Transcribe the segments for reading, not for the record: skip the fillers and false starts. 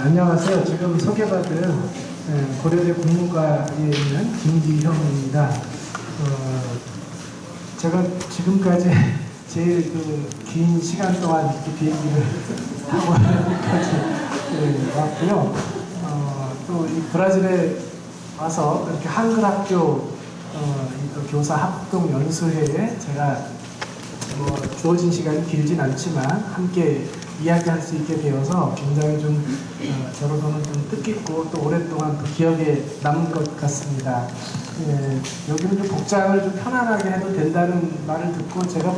안녕하세요. 지금 소개받은 고려대 국문과에 있는 김기형입니다. 제가 지금까지 제일 긴 시간 동안 이렇게 비행기를 타고 여기까지 왔고요. 또 이 브라질에 와서 이렇게 한글 학교 교사 합동 연수회에 제가 주어진 시간이 길진 않지만 함께 이야기할 수 있게 되어서 굉장히 좀 저로서는 좀 뜻깊고 또 오랫동안 또 기억에 남은 것 같습니다. 여기는 좀 복장을 좀 편안하게 해도 된다는 말을 듣고 제가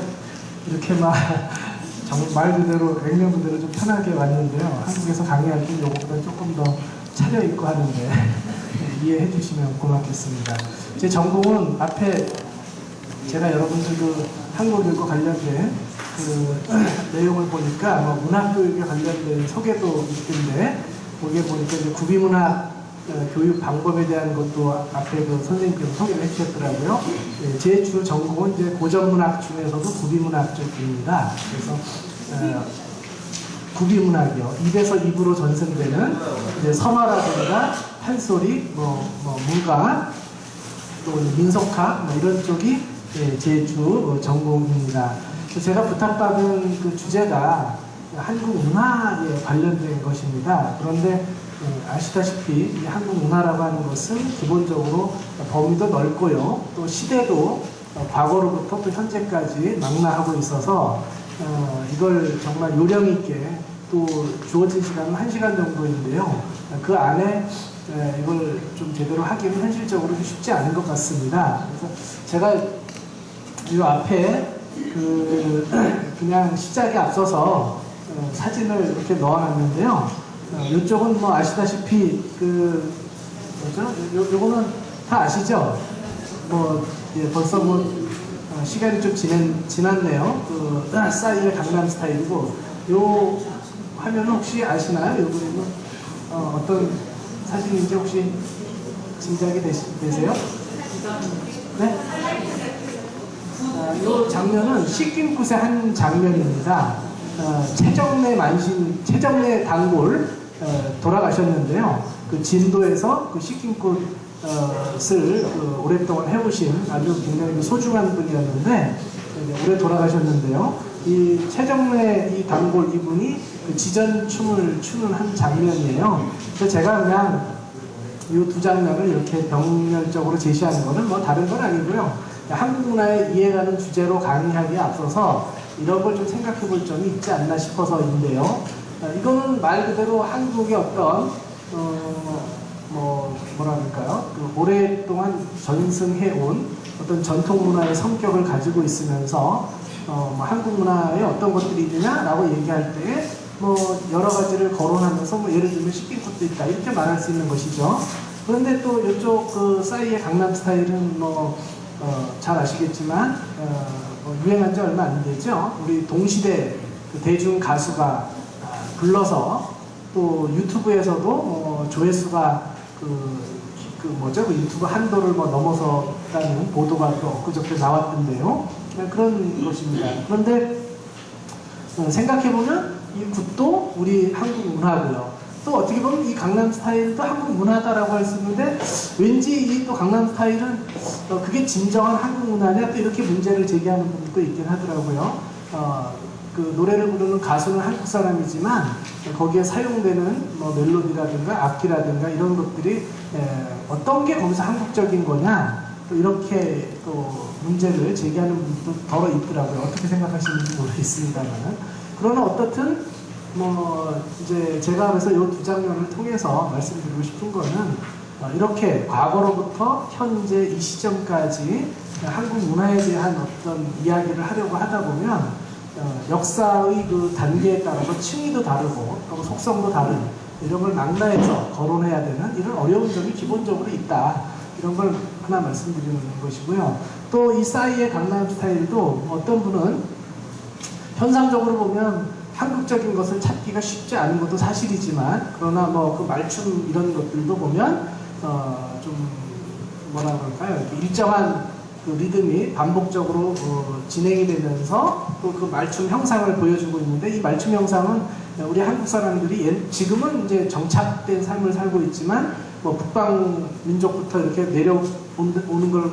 이렇게 말 그대로 액면 그대로 좀 편하게 왔는데요. 한국에서 강의할 때 요거보다 조금 더 차려입고 하는데 이해해 주시면 고맙겠습니다. 제 전공은 앞에 제가 여러분들 한국일과 관련된 내용을 보니까 문학교육에 관련된 소개도 있던데 거기에 보니까 이제 구비문학 교육 방법에 대한 것도 앞에 선생님께서 소개를 해주셨더라고요. 제 주 전공은 이제 고전문학 중에서도 구비문학 쪽입니다. 그래서 구비문학이요. 입에서 입으로 전승되는 이제 서마라든가 판소리, 문가, 또 민속학 이런 쪽이 제 주 전공입니다. 제가 부탁받은 그 주제가 한국 문화에 관련된 것입니다. 그런데 아시다시피 이 한국 문화라고 하는 것은 기본적으로 범위도 넓고요. 또 시대도 과거로부터 또 현재까지 망라하고 있어서 이걸 정말 요령 있게 또 주어진 시간은 1시간 정도인데요. 그 안에 이걸 좀 제대로 하기는 현실적으로 쉽지 않은 것 같습니다. 그래서 제가 이 앞에 그냥 시작에 앞서서 사진을 이렇게 넣어놨는데요. 이쪽은 아시다시피 요거는 다 아시죠? 벌써 시간이 좀 지났네요. 싸이의 강남 스타일이고, 요 화면은 혹시 아시나요? 요 그림은 어떤 사진인지 혹시 짐작이 되세요? 네? 이 장면은 식김굿의 한 장면입니다. 최정래 단골 돌아가셨는데요. 그 진도에서 그 식김굿을 오랫동안 해오신 아주 굉장히 소중한 분이었는데 올해 돌아가셨는데요. 이 최정래 이 단골 이분이 그 지전춤을 추는 한 장면이에요. 그래서 제가 그냥 이 두 장면을 이렇게 병렬적으로 제시하는 것은 다른 건 아니고요. 한국 문화의 이해가는 주제로 강의하기에 앞서서 이런 걸 좀 생각해 볼 점이 있지 않나 싶어서인데요. 이거는 말 그대로 한국의 어떤 뭐라 그럴까요? 오랫동안 전승해온 어떤 전통 문화의 성격을 가지고 있으면서 한국 문화에 어떤 것들이 있느냐라고 얘기할 때 여러 가지를 거론하면서 예를 들면 식김굿도 있다 이렇게 말할 수 있는 것이죠. 그런데 또 이쪽 싸이의 강남 스타일은 잘 아시겠지만 유행한 지 얼마 안 되죠. 우리 동시대 대중 가수가 불러서 또 유튜브에서도 조회수가 유튜브 한도를 넘어섰다는 보도가 또 엊그저께 나왔던데요. 그런 것입니다. 그런데 생각해보면 이 굿도 우리 한국 문화고요. 또 어떻게 보면 이 강남 스타일도 한국 문화다라고 할 수 있는데 왠지 이 또 강남 스타일은 그게 진정한 한국 문화냐 또 이렇게 문제를 제기하는 분도 있긴 하더라고요. 그 노래를 부르는 가수는 한국 사람이지만 거기에 사용되는 멜로디라든가 악기라든가 이런 것들이 어떤 게 거기서 한국적인 거냐 또 이렇게 또 문제를 제기하는 분도 더러 있더라고요. 어떻게 생각하시는지 모르겠습니다만 그러나 어떻든 이제 제가 그래서 이 두 장면을 통해서 말씀드리고 싶은 거는 이렇게 과거로부터 현재 이 시점까지 한국 문화에 대한 어떤 이야기를 하려고 하다 보면 역사의 그 단계에 따라서 층위도 다르고 또 속성도 다른 이런 걸 망라해서 거론해야 되는 이런 어려운 점이 기본적으로 있다. 이런 걸 하나 말씀드리는 것이고요. 또 이 싸이의 강남 스타일도 어떤 분은 현상적으로 보면 한국적인 것을 찾기가 쉽지 않은 것도 사실이지만 그러나 그 말춤 이런 것들도 보면 좀 뭐라 그럴까요? 일정한 그 리듬이 반복적으로 진행이 되면서 또 그 말춤 형상을 보여주고 있는데, 이 말춤 형상은 우리 한국 사람들이 지금은 이제 정착된 삶을 살고 있지만 뭐 북방 민족부터 이렇게 내려오는 걸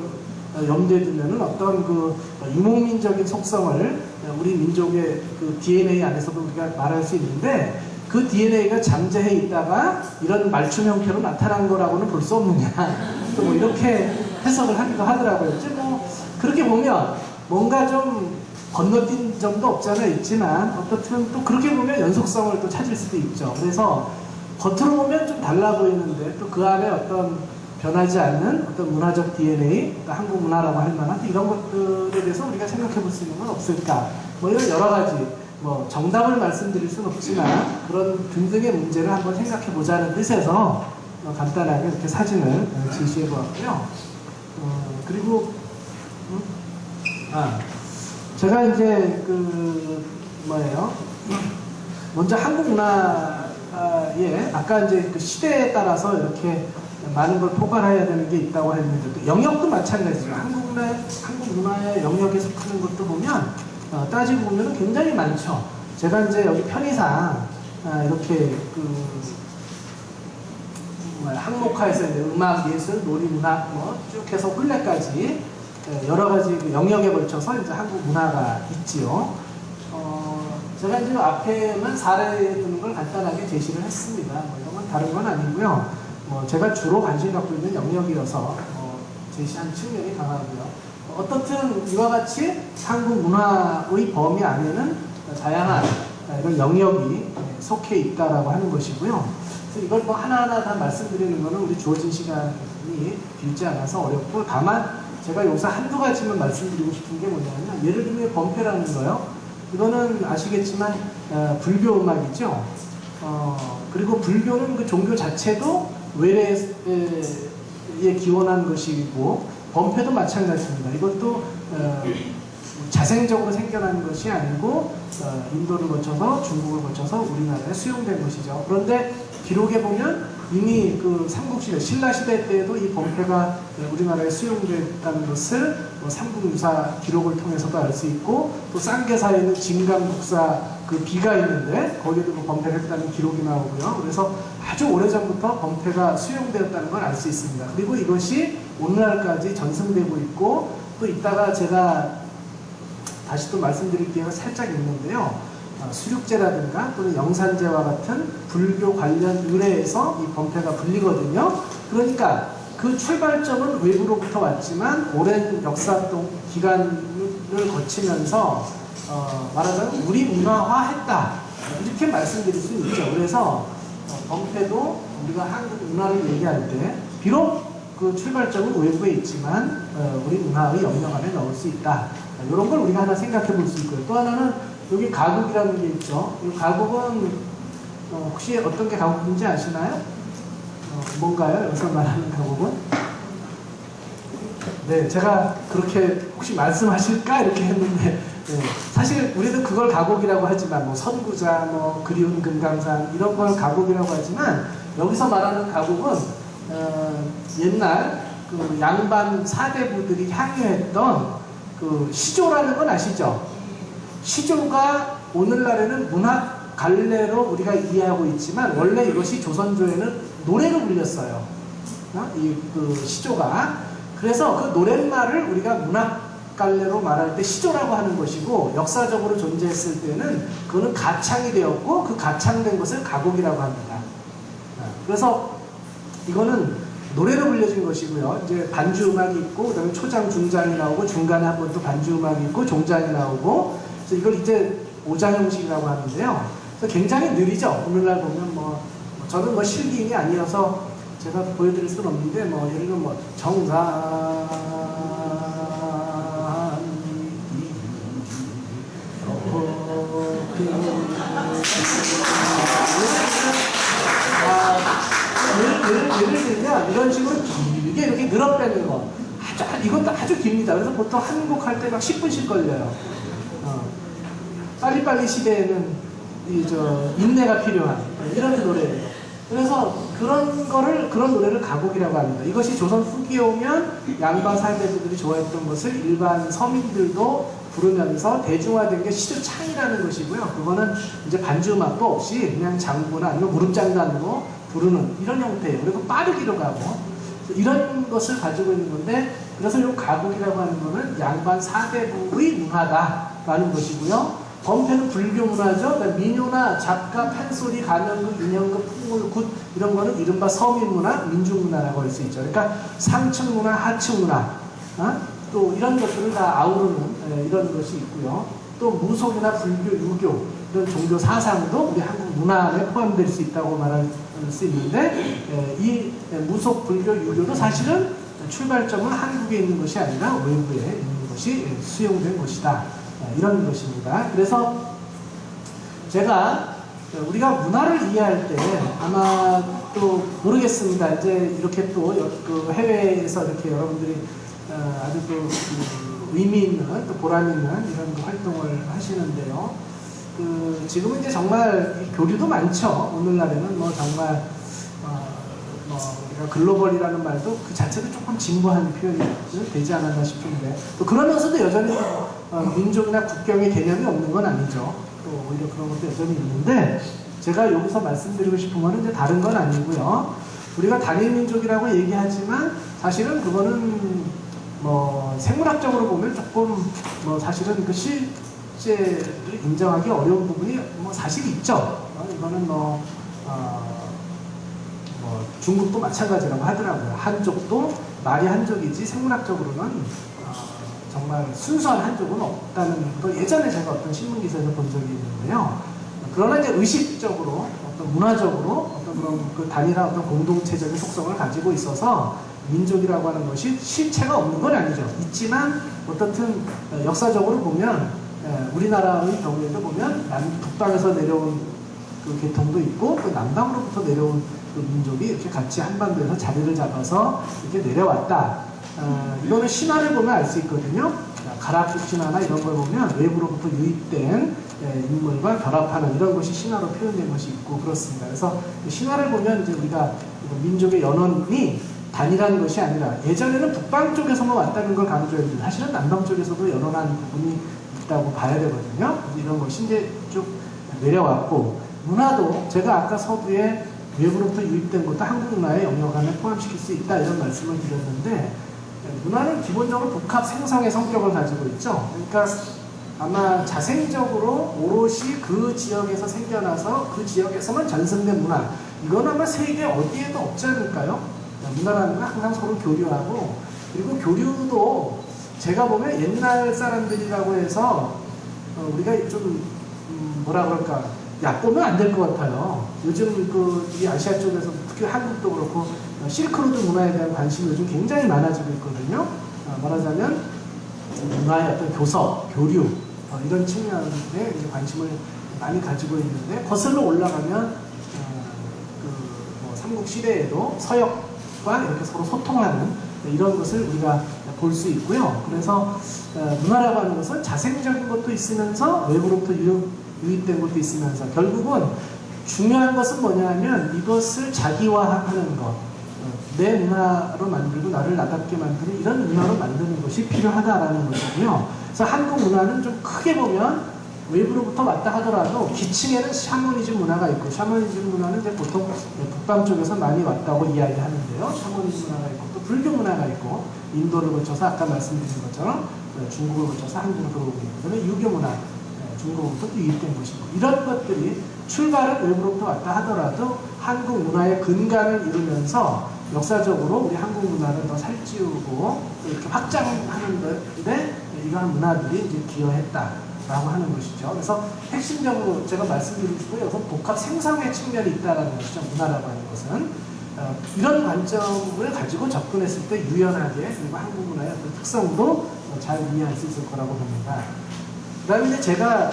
염두에 두면은 어떤 그 유목민적인 속성을 우리 민족의 그 DNA 안에서도 우리가 말할 수 있는데, 그 DNA가 잠재해 있다가 이런 말춤 형태로 나타난 거라고는 볼 수 없느냐, 또 뭐 이렇게 해석을 하기도 하더라고요. 이제 뭐 그렇게 보면 뭔가 좀 건너뛴 점도 없잖아 있지만, 어떻든 또 그렇게 보면 연속성을 또 찾을 수도 있죠. 그래서 겉으로 보면 좀 달라 보이는데 또 그 안에 어떤 변하지 않는 어떤 문화적 DNA, 그러니까 한국 문화라고 할 만한 이런 것들에 대해서 우리가 생각해 볼 수 있는 건 없을까, 뭐 이런 여러 가지, 뭐 정답을 말씀드릴 수는 없지만 그런 등등의 문제를 한번 생각해 보자는 뜻에서 간단하게 이렇게 사진을 제시해 보았고요. 그리고 제가 이제 먼저 한국 문화에 아까 이제 그 시대에 따라서 이렇게 많은 걸 포괄해야 되는 게 있다고 했는데, 영역도 마찬가지죠. 한국 문화의 영역에 속하는 것도 보면 따지고 보면 굉장히 많죠. 제가 이제 여기 편의상 이렇게 항목화해서 이제 음악, 예술, 놀이, 문학 뭐 쭉 해서 혼례까지 여러 가지 영역에 걸쳐서 이제 한국 문화가 있지요. 제가 이제 앞에만 사례 두는 걸 간단하게 제시를 했습니다. 뭐 이런 건 다른 건 아니고요. 제가 주로 관심 갖고 있는 영역이어서 제시한 측면이 강하고요. 어떻든 이와 같이 한국 문화의 범위 안에는 다양한 이런 영역이 속해 있다라고 하는 것이고요. 그래서 이걸 뭐 하나하나 다 말씀드리는 것은 우리 주어진 시간이 길지 않아서 어렵고, 다만 제가 여기서 한두 가지만 말씀드리고 싶은 게 뭐냐면, 예를 들면 범패라는 거요. 이거는 아시겠지만 불교 음악이죠. 그리고 불교는 그 종교 자체도 외래에 기원한 것이고, 범패도 마찬가지입니다. 이것도 자생적으로 생겨난 것이 아니고 인도를 거쳐서 중국을 거쳐서 우리나라에 수용된 것이죠. 그런데 기록에 보면 이미 그 삼국시대, 신라시대 때에도 이 범패가 우리나라에 수용됐다는 것을 삼국유사 기록을 통해서도 알 수 있고, 또 쌍계사에는 진강국사 그 비가 있는데 거기에도 그 범패를 했다는 기록이 나오고요. 그래서 아주 오래전부터 범패가 수용되었다는 걸 알 수 있습니다. 그리고 이것이 오늘날까지 전승되고 있고, 또 이따가 제가 다시 또 말씀드릴 기회가 살짝 있는데요. 수륙제라든가 또는 영산제와 같은 불교 관련 유래에서 이 범패가 불리거든요. 그러니까 그 출발점은 외부로부터 왔지만 오랜 역사 기간을 거치면서 말하자면 우리 문화화했다, 이렇게 말씀드릴 수 있죠. 그래서 범패도 우리가 한국 문화를 얘기할 때 비록 그 출발점은 외부에 있지만 우리 문화의 영역 안에 넣을 수 있다, 이런 걸 우리가 하나 생각해 볼 수 있고요. 또 하나는 여기 가곡이라는 게 있죠. 이 가곡은 혹시 어떤 게 가곡인지 아시나요? 뭔가요? 여기서 말하는 가곡은? 네, 제가 그렇게 혹시 말씀하실까 이렇게 했는데, 사실 우리도 그걸 가곡이라고 하지만 뭐 선구자, 뭐 그리운 금강산 이런 걸 가곡이라고 하지만, 여기서 말하는 가곡은 옛날 그 양반 사대부들이 향유했던 그 시조라는 건 아시죠? 시조가 오늘날에는 문학 갈래로 우리가 이해하고 있지만 원래 이것이 조선조에는 노래로 불렸어요. 그 시조가. 그래서 그 노랫말을 우리가 문학 갈래로 말할 때 시조라고 하는 것이고, 역사적으로 존재했을 때는 그거는 가창이 되었고, 그 가창된 것을 가곡이라고 합니다. 그래서 이거는 노래로 불려진 것이고요. 이제 반주 음악이 있고, 그다음에 초장, 중장이 나오고, 중간에 한 번 또 반주 음악이 있고, 종장이 나오고, 그래서 이걸 이제 오장 형식이라고 하는데요. 그래서 굉장히 느리죠. 오늘날 보면 저는 실기인이 아니어서 제가 보여드릴 수는 없는데, 예를 들면 정산 예를 들면 이런 식으로 길게 이렇게 늘어빼는 거, 이것도 아주 깁니다. 그래서 보통 한 곡 할 때 막 10분씩 걸려요. 빨리빨리 시대에는 인내가 필요한 이런 노래예요. 그래서 그런 노래를 가곡이라고 합니다. 이것이 조선 후기에 오면 양반 사대부들이 좋아했던 것을 일반 서민들도 부르면서 대중화된 게 시조창이라는 것이고요. 그거는 이제 반주 음악도 없이 그냥 장구나 아니면 무릎장단으로 부르는 이런 형태예요. 그리고 빠르기로 가고 이런 것을 가지고 있는 건데, 그래서 이 가곡이라고 하는 거는 양반 사대부의 문화다라는 것이고요. 범패는 불교 문화죠. 그러니까 민요나 작가, 판소리, 가면극, 인형극, 풍물굿 이런 거는 이른바 서민 문화, 민중 문화라고 할 수 있죠. 그러니까 상층 문화, 하층 문화, 또 이런 것들을 다 아우르는 이런 것이 있고요. 또 무속이나 불교, 유교 이런 종교 사상도 우리 한국 문화에 포함될 수 있다고 말할 수 있는데, 이 무속, 불교, 유교도 사실은 출발점은 한국에 있는 것이 아니라 외부에 있는 것이 수용된 것이다. 이런 것입니다. 그래서 제가 우리가 문화를 이해할 때 아마 또 모르겠습니다. 이제 이렇게 또 그 해외에서 이렇게 여러분들이 아주 또 의미 있는 또 보람 있는 이런 활동을 하시는데요. 지금은 이제 정말 교류도 많죠. 오늘날에는 뭐 정말 우리가 글로벌이라는 말도 그 자체도 조금 진부한 표현이 되지 않았나 싶은데, 또 그러면서도 여전히 민족이나 국경의 개념이 없는 건 아니죠. 또 오히려 그런 것도 여전히 있는데, 제가 여기서 말씀드리고 싶은 거는 이제 다른 건 아니고요. 우리가 단일 민족이라고 얘기하지만 사실은 그거는 뭐 생물학적으로 보면 조금 뭐 사실은 그 실제를 인정하기 어려운 부분이 뭐 사실 있죠. 이거는 중국도 마찬가지라고 하더라고요. 한족도 말이 한족이지 생물학적으로는 정말 순수한 한족은 없다는 걸 예전에 제가 어떤 신문기사에서 본 적이 있는데요. 그러나 이제 의식적으로 어떤 문화적으로 어떤 그런 그 단일한 어떤 공동체적인 속성을 가지고 있어서 민족이라고 하는 것이 실체가 없는 건 아니죠. 있지만 어떻든 역사적으로 보면 우리나라의 경우에도 보면 북방에서 내려온 그 계통도 있고 또 남방으로부터 내려온 그 민족이 이렇게 같이 한반도에서 자리를 잡아서 이렇게 내려왔다. 이거는 신화를 보면 알 수 있거든요. 가락국 신화나 이런 걸 보면 외부로부터 유입된 인물과 결합하는 이런 것이 신화로 표현된 것이 있고 그렇습니다. 그래서 신화를 보면 이제 우리가 민족의 연원이 단일한 것이 아니라 예전에는 북방 쪽에서만 왔다는 걸 강조했는데 사실은 남방 쪽에서도 연원한 부분이 있다고 봐야 되거든요. 이런 것이 이제 쭉 내려왔고, 문화도 제가 아까 서두에 외부로부터 유입된 것도 한국 문화의 영역 안에 포함시킬 수 있다 이런 말씀을 드렸는데, 문화는 기본적으로 복합 생성의 성격을 가지고 있죠. 그러니까 아마 자생적으로 오롯이 그 지역에서 생겨나서 그 지역에서만 전승된 문화, 이건 아마 세계 어디에도 없지 않을까요? 문화라는 건 항상 서로 교류하고, 그리고 교류도 제가 보면 옛날 사람들이라고 해서 우리가 좀 뭐라 그럴까 얕보면 안 될 것 같아요. 요즘 이 아시아 쪽에서 특히 한국도 그렇고 실크로드 문화에 대한 관심이 요즘 굉장히 많아지고 있거든요. 말하자면 문화의 어떤 교섭, 교류 이런 측면에 이제 관심을 많이 가지고 있는데, 거슬러 올라가면 삼국 시대에도 서역과 이렇게 서로 소통하는 이런 것을 우리가 볼 수 있고요. 그래서 문화라고 하는 것은 자생적인 것도 있으면서 외부로부터 유입된 것도 있으면서 결국은 중요한 것은 뭐냐면 이것을 자기화하는 것, 내 문화로 만들고 나를 나답게 만드는 이런 문화로 만드는 것이 필요하다라는 것이고요. 그래서 한국 문화는 좀 크게 보면 외부로부터 왔다 하더라도 기층에는 샤머니즘 문화가 있고, 샤머니즘 문화는 이제 보통 북방 쪽에서 많이 왔다고 이야기하는데요. 샤머니즘 문화가 있고 또 불교 문화가 있고, 인도를 거쳐서 아까 말씀드린 것처럼 중국을 거쳐서 한국으로 들어오고 있고, 그다음에 유교 문화 중국으로부터 유입된 것이고, 이런 것들이 출발은 외부로부터 왔다 하더라도 한국 문화의 근간을 이루면서 역사적으로 우리 한국 문화를 더 살찌우고 이렇게 확장하는 데 이러한 문화들이 이제 기여했다라고 하는 것이죠. 그래서 핵심적으로 제가 말씀드리고 싶은 건 여기서 복합 생성의 측면이 있다는 것이죠. 문화라고 하는 것은. 이런 관점을 가지고 접근했을 때 유연하게, 그리고 한국 문화의 어떤 특성도 잘 이해할 수 있을 거라고 봅니다. 그 다음에 이제 제가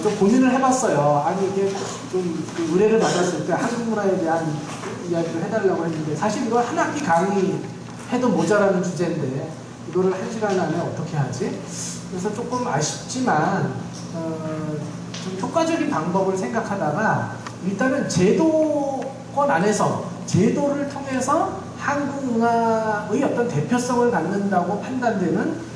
좀 고민을 해봤어요. 아니 이게 좀 의뢰를 받았을 때 한국 문화에 대한 이야기를 해달라고 했는데, 사실 이거 한 학기 강의 해도 모자라는 주제인데 이거를 1시간 안에 어떻게 하지? 그래서 조금 아쉽지만 좀 효과적인 방법을 생각하다가 일단은 제도 정치권 안에서 제도를 통해서 한국 문화의 어떤 대표성을 갖는다고 판단되는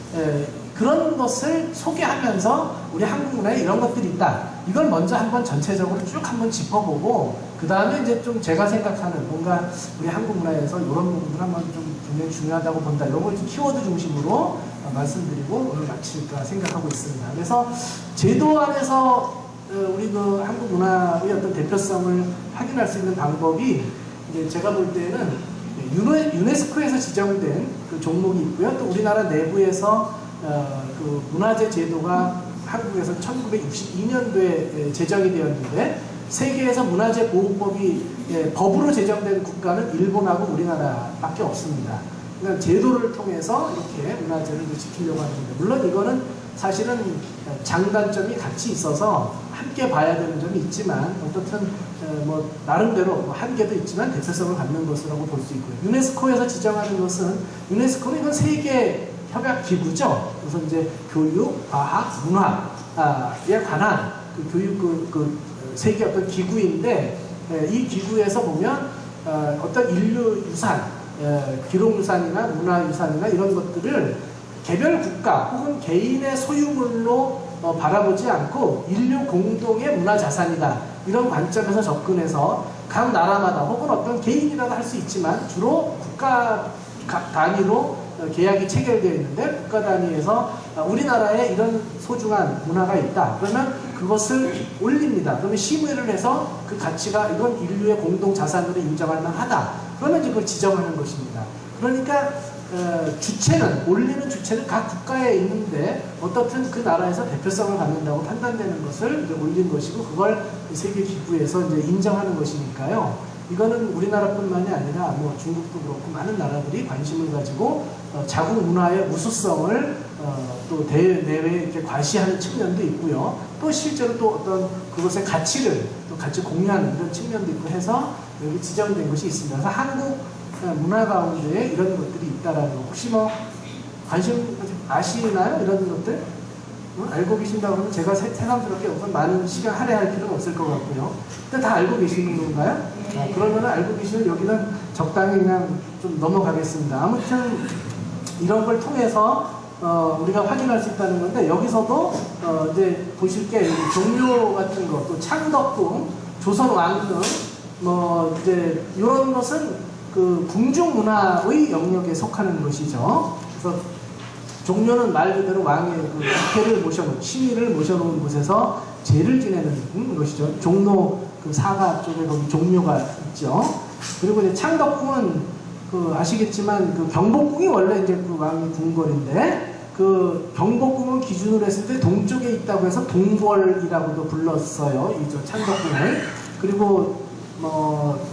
그런 것을 소개하면서 우리 한국 문화에 이런 것들이 있다. 이걸 먼저 한번 전체적으로 쭉 한번 짚어보고 그 다음에 이제 좀 제가 생각하는 뭔가 우리 한국 문화에서 이런 부분들 한번 좀 굉장히 중요하다고 본다. 이런 걸 좀 키워드 중심으로 말씀드리고 오늘 마칠까 생각하고 있습니다. 그래서 제도 안에서 우리 그 한국 문화의 어떤 대표성을 확인할 수 있는 방법이 이제 제가 볼 때는 유네스코에서 지정된 그 종목이 있고요. 또 우리나라 내부에서 그 문화재 제도가 한국에서 1962년도에 제정이 되었는데 세계에서 문화재 보호법이 법으로 제정된 국가는 일본하고 우리나라밖에 없습니다. 그러니까 제도를 통해서 이렇게 문화재를 지키려고 하는 겁니다. 물론 이거는 사실은 장단점이 같이 있어서 함께 봐야 되는 점이 있지만 어떻든 뭐 나름대로 한계도 있지만 대표성을 갖는 것이라고 볼 수 있고요. 유네스코에서 지정하는 것은 유네스코는 이건 세계 협약 기구죠. 그래서 이제 교육, 과학, 문화에 관한 그 교육 세계 어떤 기구인데 이 기구에서 보면 어떤 인류 유산, 기록 유산이나 문화 유산이나 이런 것들을 개별 국가 혹은 개인의 소유물로 바라보지 않고 인류 공동의 문화 자산이다. 이런 관점에서 접근해서 각 나라마다 혹은 어떤 개인이라도 할 수 있지만 주로 국가 단위로 계약이 체결되어 있는데 국가 단위에서 우리나라에 이런 소중한 문화가 있다. 그러면 그것을 올립니다. 그러면 심의를 해서 그 가치가 이건 인류의 공동 자산으로 인정할 만하다. 그러면 이제 그걸 지정하는 것입니다. 그러니까 주체는 올리는 주체는 각 국가에 있는데 어떻든 그 나라에서 대표성을 갖는다고 판단되는 것을 이제 올린 것이고 그걸 세계 기구에서 이제 인정하는 것이니까요. 이거는 우리나라뿐만이 아니라 뭐 중국도 그렇고 많은 나라들이 관심을 가지고 자국 문화의 우수성을 또 대내외에 이렇게 과시하는 측면도 있고요. 또 실제로 또 어떤 그것의 가치를 또 같이 공유하는 이런 측면도 있고 해서 여기 지정된 것이 있습니다. 그래서 한국 문화 가운데에 이런 것들이 있다라는 거 혹시 뭐 관심 아시나요? 이런 것들? 알고 계신다고 하면 제가 새삼스럽게 우선 많은 시간 할애할 필요는 없을 것 같고요. 근데 다 알고 계시는 건가요? 그러면 알고 계시면 여기는 적당히 그냥 좀 넘어가겠습니다. 아무튼 이런 걸 통해서 우리가 확인할 수 있다는 건데 여기서도 이제 보실 게 종묘 같은 거, 또 창덕궁, 조선 왕릉 뭐 이제 이런 것은 그 궁중 문화의 영역에 속하는 것이죠. 그래서 종묘는 말 그대로 왕의 그 국회를 모셔놓은 시위를 모셔놓은 곳에서 제를 지내는 것이죠. 종로 그 사가 쪽에 거기 종묘가 있죠. 그리고 이제 창덕궁은 그 아시겠지만 그 경복궁이 원래 이제 그 왕의 궁궐인데 그 경복궁을 기준으로 했을 때 동쪽에 있다고 해서 동궐이라고도 불렀어요. 이 저 창덕궁을. 그리고 뭐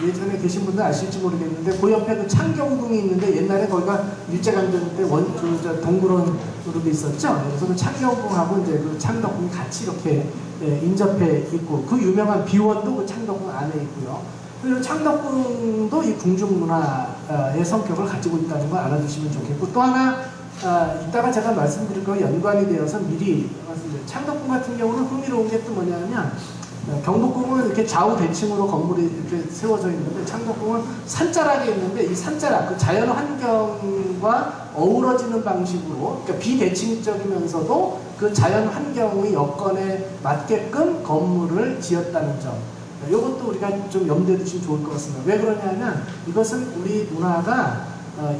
예전에 계신 분들 아실지 모르겠는데 그 옆에 그 창경궁이 있는데 옛날에 거기가 일제강점기 때 동굴원으로도 있었죠. 그래서 그 창경궁하고 이제 그 창덕궁이 같이 이렇게 인접해 있고 그 유명한 비원도 그 창덕궁 안에 있고요. 그리고 창덕궁도 이 궁중문화의 성격을 가지고 있다는 걸 알아두시면 좋겠고 또 하나 이따가 제가 말씀드릴 거 연관이 되어서 미리 말씀드려요. 창덕궁 같은 경우는 흥미로운 게 또 뭐냐면 경복궁은 이렇게 좌우 대칭으로 건물이 이렇게 세워져 있는데 창덕궁은 산자락에 있는데 이 산자락, 그 자연 환경과 어우러지는 방식으로 그러니까 비대칭적이면서도 그 자연 환경의 여건에 맞게끔 건물을 지었다는 점. 이것도 우리가 좀 염두에 두시면 좋을 것 같습니다. 왜 그러냐면 이것은 우리 문화가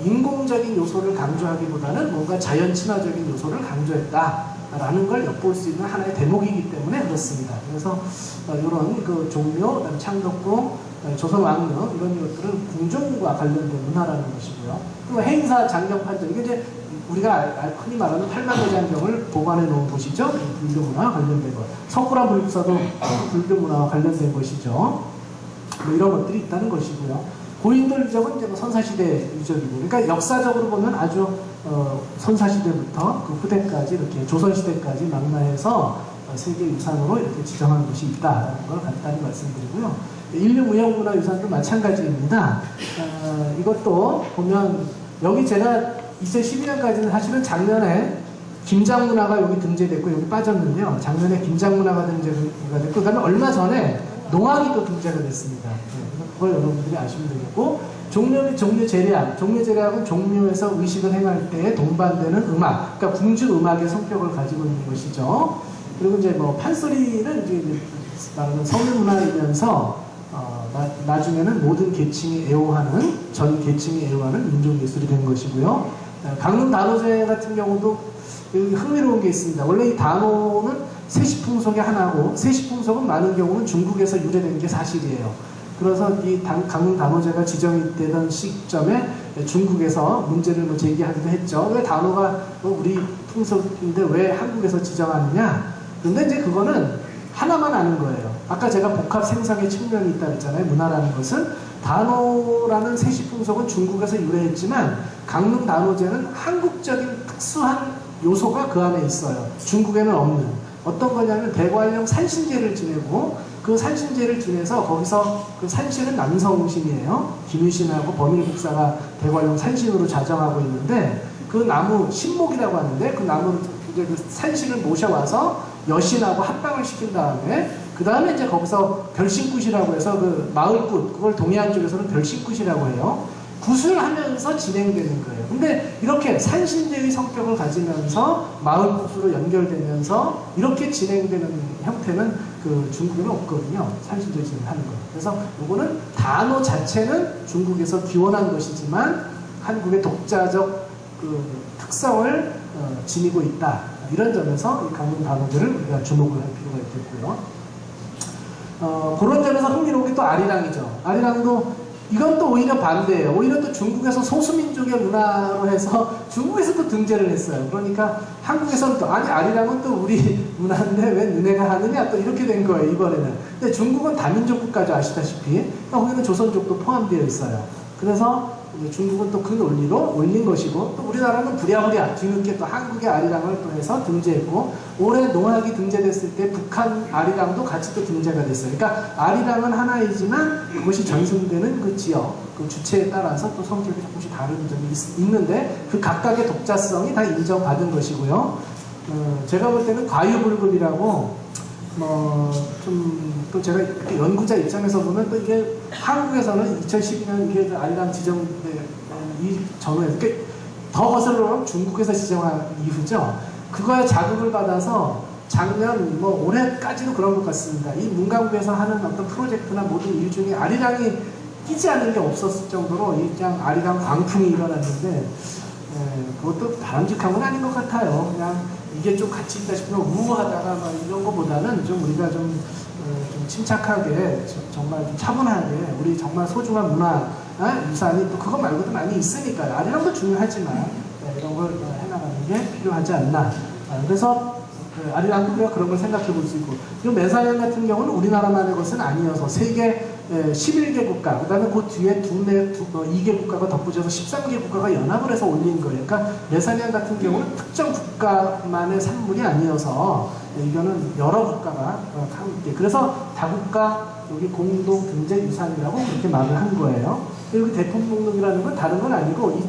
인공적인 요소를 강조하기보다는 뭔가 자연 친화적인 요소를 강조했다라는 걸 엿볼 수 있는 하나의 대목이기 때문에 그렇습니다. 그래서 이런 그 종묘, 창덕궁, 조선 왕릉 이런 것들은 궁중과 관련된 문화라는 것이고요. 그리고 행사 장경판전 이게 이제 우리가 흔히 말하는 팔만대장경을 보관해 놓은 곳이죠. 불교 문화와 관련된 것. 석굴암 불국사도 불교 문화와 관련된 것이죠. 뭐 이런 것들이 있다는 것이고요. 고인돌 유적은 이제 뭐 선사시대 유적이고, 그러니까 역사적으로 보면 아주 선사시대부터 그 후대까지 이렇게 조선시대까지 망라해서 세계유산으로 이렇게 지정한 곳이 있다라는 걸 간단히 말씀드리고요. 인류무형문화유산도 마찬가지입니다. 이것도 보면 여기 제가 2012년까지는 사실은 작년에 김장문화가 여기 등재됐고 여기 빠졌는데요. 작년에 김장문화가 등재가 됐고 그다음에 얼마 전에 농악이 또 등재가 됐습니다. 그래서 그걸 여러분들이 아시면 되겠고, 종묘 제례악은 종묘에서 의식을 행할 때에 동반되는 음악, 그러니까 궁주 음악의 성격을 가지고 있는 것이죠. 그리고 이제 뭐 판소리는 이제 말하는 성인문화이면서 나중에는 모든 계층이 애호하는, 전 계층이 애호하는 민족예술이 된 것이고요. 강릉 단오제 같은 경우도 흥미로운 게 있습니다. 원래 이 단오는 세시풍속의 하나고, 세시풍속은 많은 경우는 중국에서 유래된 게 사실이에요. 그래서 이 강릉 단오제가 지정이 되던 시점에 중국에서 문제를 뭐 제기하기도 했죠. 왜 단오가 우리 풍속인데 왜 한국에서 지정하느냐? 근데 이제 그거는 하나만 아는 거예요. 아까 제가 복합 생성의 측면이 있다고 했잖아요. 문화라는 것은. 단오라는 세시풍속은 중국에서 유래했지만 강릉 단오제는 한국적인 특수한 요소가 그 안에 있어요. 중국에는 없는. 어떤 거냐면 대관령 산신제를 지내고, 그 산신제를 지내서 거기서 그 산신은 남성신이에요. 김유신하고 범일국사가 대관령 산신으로 자정하고 있는데, 그 나무 신목이라고 하는데, 그 나무를 이제 그 산신을 모셔와서 여신하고 합방을 시킨 다음에, 그 다음에 이제 거기서 별신굿이라고 해서 그 마을굿, 그걸 동해안 쪽에서는 별신굿이라고 해요. 굿을 하면서 진행되는 거예요. 근데 이렇게 산신제의 성격을 가지면서 마을굿으로 연결되면서 이렇게 진행되는 형태는 그 중국에는 없거든요. 산신제 진행하는 거. 그래서 이거는 단어 자체는 중국에서 기원한 것이지만 한국의 독자적 그 특성을 지니고 있다. 이런 점에서 이 강릉 단오제를 우리가 주목을 할 필요가 있겠고요. 그런 점에서 흥미로운 게 또 아리랑이죠. 아리랑도 이건 또 오히려 반대예요. 오히려 또 중국에서 소수민족의 문화로 해서 중국에서 또 등재를 했어요. 그러니까 한국에서는 또 아니 아리랑은 또 우리 문화인데 왜 너네가 하느냐 또 이렇게 된 거예요. 이번에는. 근데 중국은 다민족 국가죠. 아시다시피. 그러니까 거기는 조선족도 포함되어 있어요. 그래서 중국은 또 그 논리로 올린 것이고, 또 우리나라는 부랴부랴 뒤늦게 또 한국의 아리랑을 또 해서 등재했고, 올해 농악이 등재됐을 때 북한 아리랑도 같이 또 등재가 됐어요. 그러니까 아리랑은 하나이지만 그것이 전승되는 그 지역, 그 주체에 따라서 또 성격이 조금씩 다른 점이 있는데 그 각각의 독자성이 다 인정받은 것이고요. 제가 볼 때는 과유불급이라고 또 제가 이렇게 연구자 입장에서 보면 또 이게 한국에서는 2012년 이게 아리랑 지정 이 전후에 더 거슬러 중국에서 지정한 이후죠. 그거에 자극을 받아서 작년 올해까지도 그런 것 같습니다. 이 문광부에서 하는 어떤 프로젝트나 모든 일 중에 아리랑이 끼지 않는 게 없었을 정도로 이 그냥 아리랑 광풍이 일어났는데 그것도 바람직한 건 아닌 것 같아요. 그냥 이게 좀 가치 있다 싶으면 우우하다가 이런 거보다는 좀 우리가 좀 침착하게 정말 좀 차분하게 우리 정말 소중한 문화 유산이 또 그거 말고도 많이 있으니까요. 아리랑도 중요하지만 이런 걸 해나가는 게 필요하지 않나. 그래서 아리랑도 우리가 그런 걸 생각해 볼 수 있고, 그리고 매사연 같은 경우는 우리나라만의 것은 아니어서 세계 11개 국가, 그 다음에 그 뒤에 2개 국가가 덧붙여서 13개 국가가 연합을 해서 올린 거예요. 그러니까 매사년 같은 경우는 특정 국가만의 산물이 아니어서 이거는 여러 국가가 함께, 그래서 다국가 여기 공동 등재 유산이라고 그렇게 말을 한 거예요. 그리고 대품 목록이라는 건 다른 건 아니고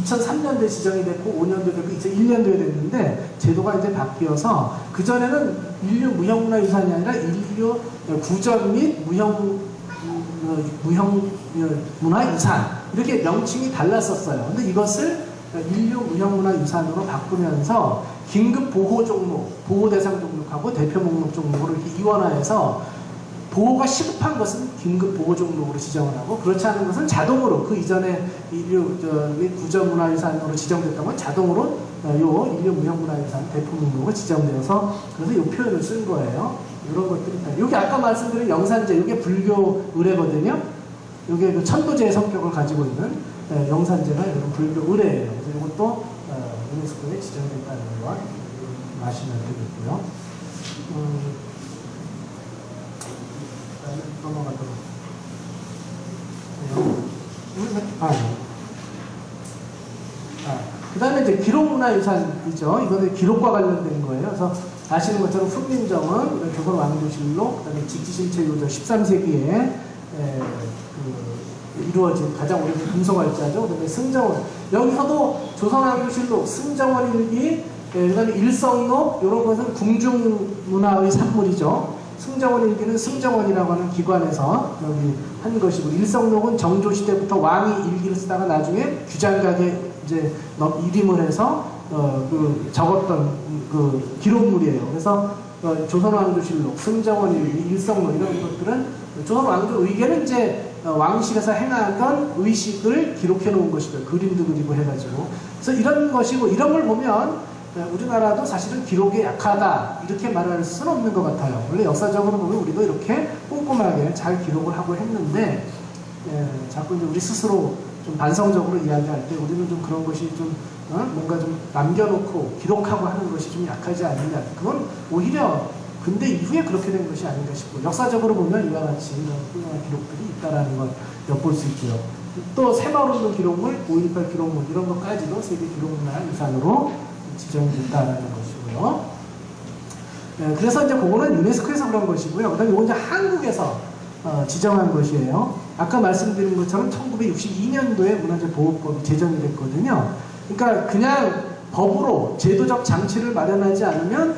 2003년도에 지정이 됐고 5년도에 됐고 2001년도에 됐는데 제도가 이제 바뀌어서 그전에는 인류 무형문화유산이 아니라 인류 구전 및 무형문화유산 이렇게 명칭이 달랐었어요. 근데 이것을 인류 무형문화유산으로 바꾸면서 긴급 보호 종목, 보호 대상 종목하고 대표 목록 종목으로 이렇게 이원화해서 보호가 시급한 것은 긴급 보호 종목으로 지정을 하고, 그렇지 않은 것은 자동으로 그 이전에 인류 구전문화유산으로 지정됐던 건 자동으로 요 인류 무형문화유산 대표 목록으로 지정되어서 그래서 이 표현을 쓴 거예요. 이런 것들이 있다. 여기 아까 말씀드린 영산제, 이게 불교 의례거든요. 이게 그 천도제의 성격을 가지고 있는 영산제가 이런 불교 의례예요. 그래서 이것도 유네스코에 지정됐다는 걸 아시면 되겠고요. 넘어가도록. 그 다음에 이제 기록문화유산이죠. 이거는 기록과 관련된 거예요. 그래서 아시는 것처럼 훈민정음, 조선왕조실록, 그 다음에 직지심체요조 13세기에 이루어진 가장 오래된 금속활자죠. 그 다음에 승정원. 여기서도 조선왕조실록, 승정원일기, 그다음에 일성록 이런 것은 궁중문화의 산물이죠. 승정원일기는 승정원이라고 하는 기관에서 여기 한 것이고, 일성록은 정조 시대부터 왕이 일기를 쓰다가 나중에 규장각에 이제 이름을 해서 적었던 그 기록물이에요. 그래서 조선왕조실록, 승정원일기, 일성록 이런 것들은 조선왕조 의계는 이제 왕실에서 행하던 의식을 기록해 놓은 것이죠. 그림도 그리고 해가지고. 그래서 이런 것이고, 이런 걸 보면 우리나라도 사실은 기록에 약하다 이렇게 말할 수는 없는 것 같아요. 원래 역사적으로 보면 우리도 이렇게 꼼꼼하게 잘 기록을 하고 했는데, 자꾸 이제 우리 스스로 좀 반성적으로 이야기할 때 우리는 좀 그런 것이 좀 뭔가 좀 남겨놓고 기록하고 하는 것이 좀 약하지 않느냐. 그건 오히려 근대 이후에 그렇게 된 것이 아닌가 싶고, 역사적으로 보면 이와 같이 이런 훌륭한 기록들이 있다라는 걸 엿볼 수 있고요. 또 새마을운동 기록물, 5.18 기록물 이런 것까지도 세계 기록문화유산으로 지정이 됐다는 것이고요. 그래서 이제 그거는 유네스코에서 그런 것이고요. 그 다음에 이건 이제 한국에서 지정한 것이에요. 아까 말씀드린 것처럼 1962년도에 문화재보호법이 제정이 됐거든요. 그러니까 그냥 법으로 제도적 장치를 마련하지 않으면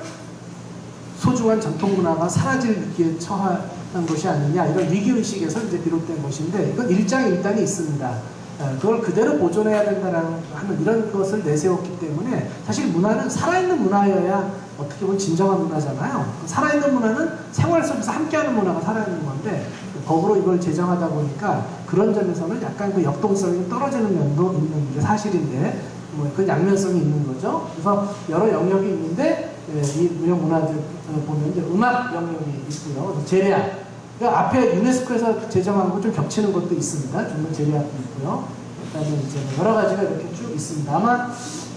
소중한 전통문화가 사라질 위기에 처한 것이 아니냐, 이런 위기의식에서 이제 비롯된 것인데, 이건 일장일단이 있습니다. 그걸 그대로 보존해야 된다는 이런 것을 내세웠기 때문에, 사실 문화는 살아있는 문화여야 어떻게 보면 진정한 문화잖아요. 살아있는 문화는 생활 속에서 함께하는 문화가 살아있는 건데, 법으로 이걸 제정하다 보니까 그런 점에서는 약간 그 역동성이 떨어지는 면도 있는 게 사실인데, 그 양면성이 있는 거죠. 그래서 여러 영역이 있는데, 이 무형문화재 보면 이제 음악 영역이 있고요. 재래악. 그 앞에 유네스코에서 제정한 거 좀 겹치는 것도 있습니다. 중국 재래악도 있고요. 그다음에 이제 여러 가지가 이렇게 쭉 있습니다. 아마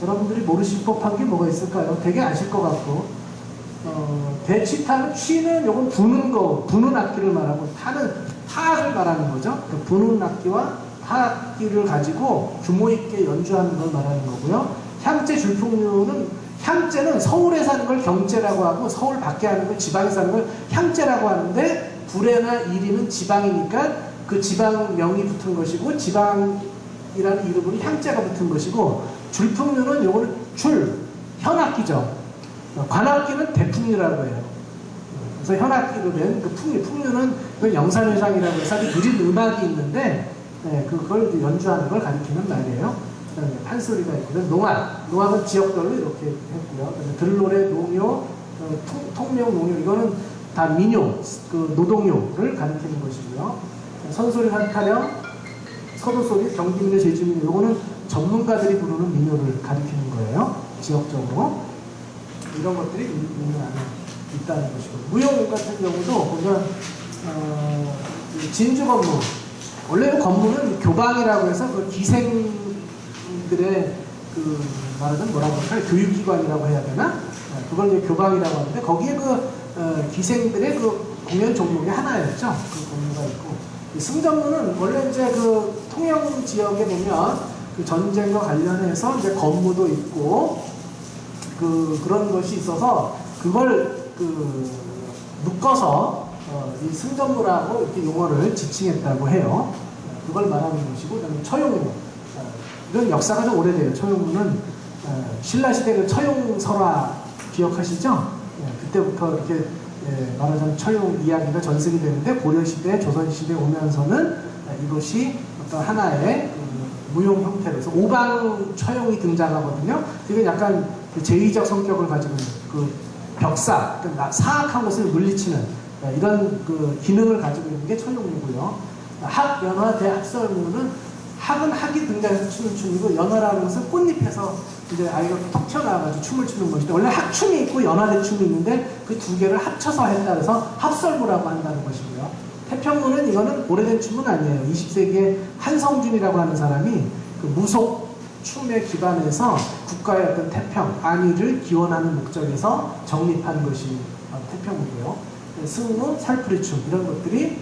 여러분들이 모르실 법한 게 뭐가 있을까요? 되게 아실 것 같고, 대치타는 취는 요건 부는 거, 부는 악기를 말하고, 타는 타악을 말하는 거죠. 그러니까 부는 악기와 타악기를 가지고 규모 있게 연주하는 걸 말하는 거고요. 향제 줄풍류는, 향제는 서울에 사는 걸 경제라고 하고, 서울 밖에 하는 걸, 지방에 사는 걸 향제라고 하는데, 불에나 이리는 지방이니까 그 지방명이 붙은 것이고, 지방이라는 이름으로 향제가 붙은 것이고, 줄풍류는 요거는 현악기죠. 관악기는 대풍류라고 해요. 그래서 현악기로 된 그 풍류는 그 영산회상이라고 해서 아주 느린 음악이 있는데, 그걸 연주하는 걸 가리키는 말이에요. 판소리가 있고, 농악은 지역별로 이렇게 했고요. 들노래, 농요, 통명, 농요, 이거는 다 민요, 그 노동요를 가리키는 것이고요. 선소리, 한타령, 서도소리, 경기민요, 제주민요, 이거는 전문가들이 부르는 민요를 가리키는 거예요. 지역적으로. 이런 것들이 민요 안에 있다는 것이고, 무용 같은 경우도 보면 진주 건무, 원래 그 건무는 교방이라고 해서 그 기생들의 그 말하자면 뭐라고 할까요? 교육기관이라고 해야 되나? 그걸 이제 교방이라고 하는데, 거기에 기생들의 그 공연 종목이 하나였죠. 그 건무가 있고, 승정무는 원래 이제 그 통영 지역에 보면 그 전쟁과 관련해서 이제 건무도 있고 그런 것이 있어서 그걸 묶어서 이 승정무라고 이렇게 용어를 지칭했다고 해요. 그걸 말하는 것이고, 그다음에 처용무, 이런 역사가 좀 오래돼요. 처용무는 신라시대 그 처용설화 기억하시죠? 그때부터 이렇게 말하자면 처용 이야기가 전승이 되는데, 고려시대, 조선시대 오면서는 이것이 어떤 하나의 무용 형태로서 오방 처용이 등장하거든요. 이게 약간 그 제의적 성격을 가지고 있는 그 벽사, 그러니까 사악한 것을 물리치는 이런 그 기능을 가지고 있는 게 처용무고요. 학, 연화, 대학설무는 학은 학이 등장해서 추는 춤이고, 연화라는 것은 꽃잎에서 이제 아이가 톡 튀어나와가지고 춤을 추는 것인데, 원래 학춤이 있고 연화대춤이 있는데 그 두 개를 합쳐서 했다 그래서 합설무라고 한다는 것이고요. 태평무는 이거는 오래된 춤은 아니에요. 20세기에 한성준이라고 하는 사람이 그 무속 춤에 기반해서 국가의 어떤 태평, 안위를 기원하는 목적에서 정립한 것이 태평무고요. 승무, 살풀이춤 이런 것들이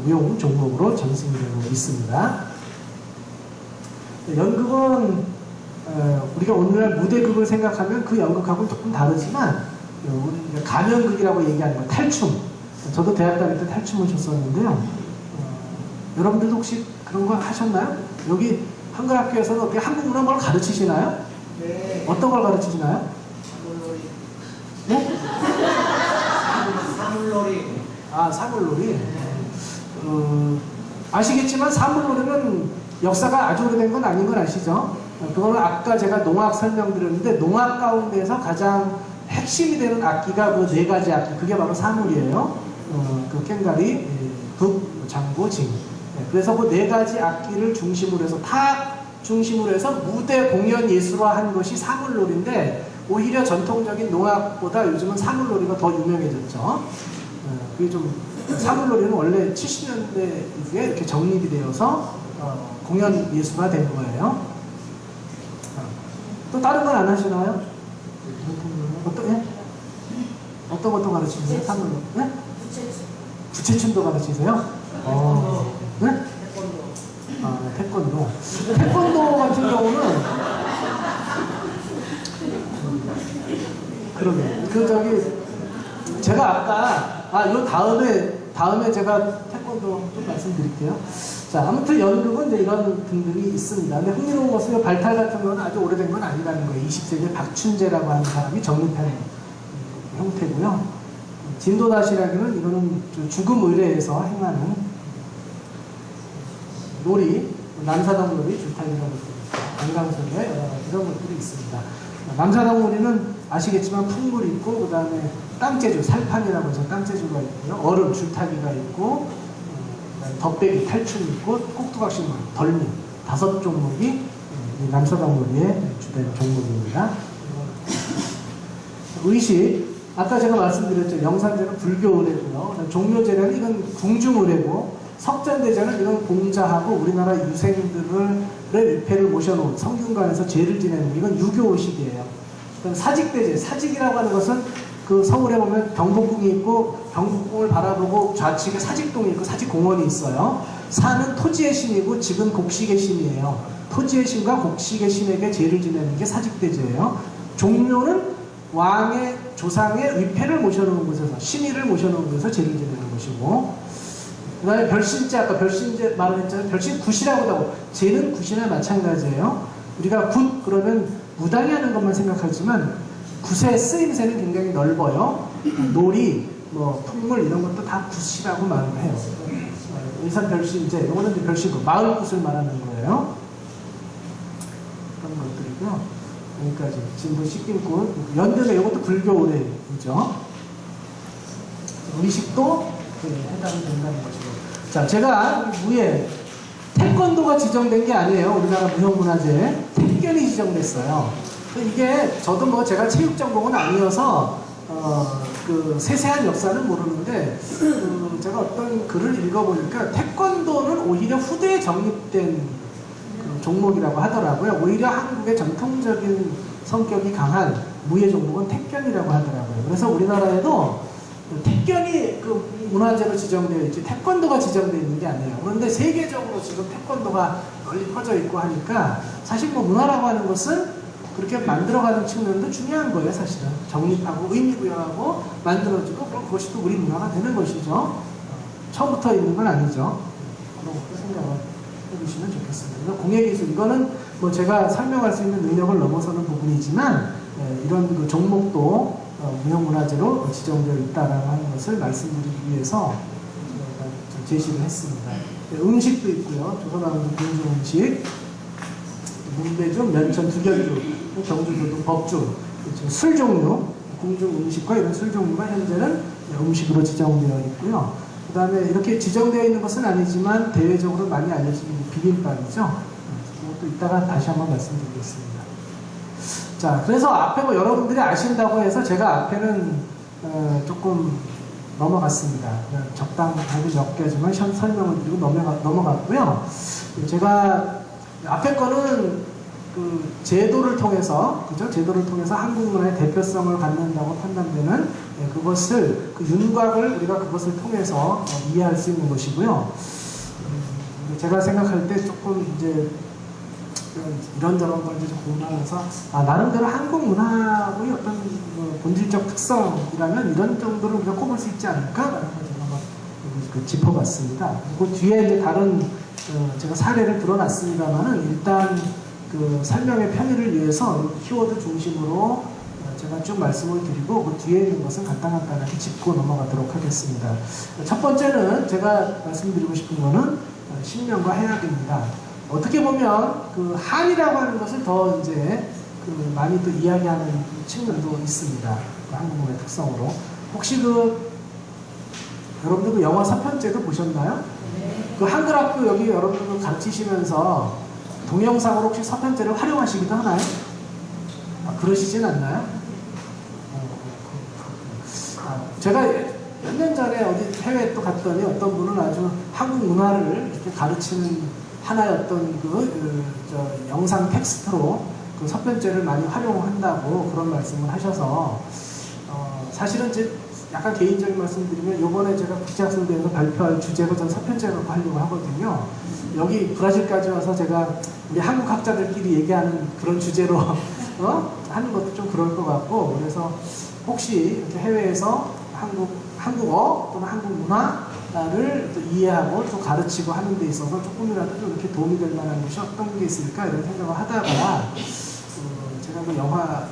무용 종목으로 전승이 되고 있습니다. 연극은 우리가 오늘날 무대극을 생각하면 그 연극하고는 조금 다르지만, 우리 가면극이라고 얘기하는 거, 탈춤. 저도 대학 다닐 때 탈춤을 췄었는데요. 여러분들도 혹시 그런 거 하셨나요? 여기 한글학교에서는 어떻게 한국 문화 뭘 가르치시나요? 네. 어떤 걸 가르치시나요? 네? 사물놀이. 아, 사물놀이. 아시겠지만 사물놀이는 역사가 아주 오래된 건 아닌 건 아시죠? 그거는 아까 제가 농악 설명드렸는데 농악 가운데서 가장 핵심이 되는 악기가 그 네 가지 악기, 그게 바로 사물이에요. 그 꽹과리, 북, 장구, 징. 그래서 그 네 가지 악기를 중심으로 해서 탁 중심으로 해서 무대 공연 예술화한 것이 사물놀이인데 오히려 전통적인 농악보다 요즘은 사물놀이가 더 유명해졌죠. 그게 좀 사물놀이는 원래 70년대 이후에 이렇게 정립이 되어서 공연 예술화 된 거예요. 또 다른 건 안 하시나요? 어떤 것도 가르치세요? 사물놀이? 네? 부채춤도 가르치세요? 네? 아, 태권도. 태권도 같은 경우는 그러게. 제가 아까 요 다음에 제가 태권도 좀 말씀드릴게요. 자, 아무튼 연극은 이제 이런 등등이 있습니다. 근데 흥미로운 것은 발탈 같은 거는 아주 오래된 건 아니라는 거예요. 20세기에 박춘재라고 하는 사람이 정립한 형태고요. 진도다시라기는 이거는 죽음 의례에서 행하는 놀이, 남사당 놀이, 줄타기라는 것들이 있습니다. 안강석에 여러 가지 이런 것들이 있습니다. 남사당 놀이는 아시겠지만 풍물 있고, 그 다음에 땅재주, 살판이라고 해서 땅재주가 있고요. 얼음, 줄타기가 있고, 덧배기, 탈춤이 있고, 꼭두각시 놀이, 덜미, 5종목이 남사당 놀이의 주된 종목입니다. 의식, 아까 제가 말씀드렸죠. 영산제는 불교 의례고요. 종묘제는 이건 궁중 의례고, 석전대제는 이건 공자하고 우리나라 유생들의 위패를 모셔놓은 성균관에서 제를 지내는 이건 유교 의식이에요. 그럼 사직대제, 사직이라고 하는 것은 그 서울에 보면 경복궁이 있고 경복궁을 바라보고 좌측에 사직동이 있고 사직공원이 있어요. 산은 토지의 신이고 집은 곡식의 신이에요. 토지의 신과 곡식의 신에게 제를 지내는 게 사직대제예요. 종묘는 왕의 조상의 위패를 모셔놓은 곳에서 신의를 모셔놓은 곳에서 제를 지내는 것이고, 그 다음에 별신제, 아까 별신제 말했잖아요. 별신 굿이라고 하고, 제는 굿이나 마찬가지예요. 우리가 굿 그러면 무당이 하는 것만 생각하지만 굿의 쓰임새는 굉장히 넓어요. 놀이, 뭐 풍물 이런 것도 다 굿이라고 말을 해요. 의산 별신제, 이거는 이제 별신굿, 마을 굿을 말하는 거예요. 그런 것들이고요. 여기까지 진도 씻김굿, 연등에 이것도 불교 의례이죠. 의식도 해당이 된다는 것이고. 자, 제가 무예 태권도가 지정된 게 아니에요. 우리나라 무형문화재에 태견이 지정됐어요. 이게 저도 뭐 제가 체육 전공은 아니어서 그 세세한 역사는 모르는데 제가 어떤 글을 읽어보니까 태권도는 오히려 후대에 정립된 그 종목이라고 하더라고요. 오히려 한국의 전통적인 성격이 강한 무예 종목은 태견이라고 하더라고요. 그래서 우리나라에도 태견이 그 문화재로 지정되어 있지 태권도가 지정되어 있는 게 아니에요. 그런데 세계적으로 지금 태권도가 널리 퍼져 있고 하니까 사실 뭐 문화라고 하는 것은 그렇게 만들어가는 측면도 중요한 거예요. 사실은 정립하고 의미부여하고 만들어지고 그것이 또 우리 문화가 되는 것이죠. 처음부터 있는 건 아니죠. 그런 것도 생각을 해주시면 좋겠습니다. 그래서 공예기술, 이거는 뭐 제가 설명할 수 있는 능력을 넘어서는 부분이지만 이런 그 종목도 무형문화재로 지정되어 있다라고 하는 것을 말씀드리기 위해서 제시를 했습니다. 음식도 있고요. 조선왕조 공주 음식, 문배주, 면천, 두견주, 경주조도 법주, 술 종류, 궁중 음식과 이런 술 종류가 현재는 음식으로 지정되어 있고요. 그 다음에 이렇게 지정되어 있는 것은 아니지만 대외적으로 많이 알려진 비빔밥이죠. 그것도 이따가 다시 한번 말씀드리겠습니다. 자, 그래서 앞에 뭐 여러분들이 아신다고 해서 제가 앞에는 조금 넘어갔습니다. 적당하게 몇 개지만 설명을 드리고 넘어갔고요. 제가 앞에 거는 그 제도를 통해서, 그죠? 제도를 통해서 한국 문화의 대표성을 갖는다고 판단되는 그것을, 그 윤곽을 우리가 그것을 통해서 이해할 수 있는 것이고요. 제가 생각할 때 조금 이제 이런저런 걸 이제 공부하면서 나름대로 한국 문화의 어떤 본질적 특성이라면 이런 정도를 우리가 꼽을 수 있지 않을까라는 걸 제가 한번 짚어봤습니다. 그리고 뒤에 이제 다른 제가 사례를 들어놨습니다만은 일단 그 설명의 편의를 위해서 키워드 중심으로 제가 쭉 말씀을 드리고 그 뒤에 있는 것은 간단하게 짚고 넘어가도록 하겠습니다. 첫 번째는 제가 말씀드리고 싶은 것은 신명과 해악입니다. 어떻게 보면 그 한이라고 하는 것을 더 이제 그 많이 또 이야기하는 측면도 있습니다. 그 한국문의 특성으로. 혹시 여러분들 그 영화 서편제도 보셨나요? 네. 그 한글학교 여기 여러분들 가르치시면서 동영상으로 혹시 서편제를 활용하시기도 하나요? 그러시진 않나요? 제가 몇 년 전에 어디 해외에 또 갔더니 어떤 분은 아주 한국 문화를 이렇게 가르치는 하나의 어떤 영상 텍스트로 그 서편제를 많이 활용한다고 그런 말씀을 하셔서 사실은 이제 약간 개인적인 말씀드리면 요번에 제가 국제학술대회에서 발표할 주제가 전 서편제라고 하려고 하거든요. 여기 브라질까지 와서 제가 우리 한국 학자들끼리 얘기하는 그런 주제로 하는 것도 좀 그럴 것 같고, 그래서 혹시 이렇게 해외에서 한국어 또는 한국 문화를 또 이해하고 또 가르치고 하는 데 있어서 조금이라도 좀 이렇게 도움이 될 만한 것이 어떤 게 있을까 이런 생각을 하다가 제가 그 영화가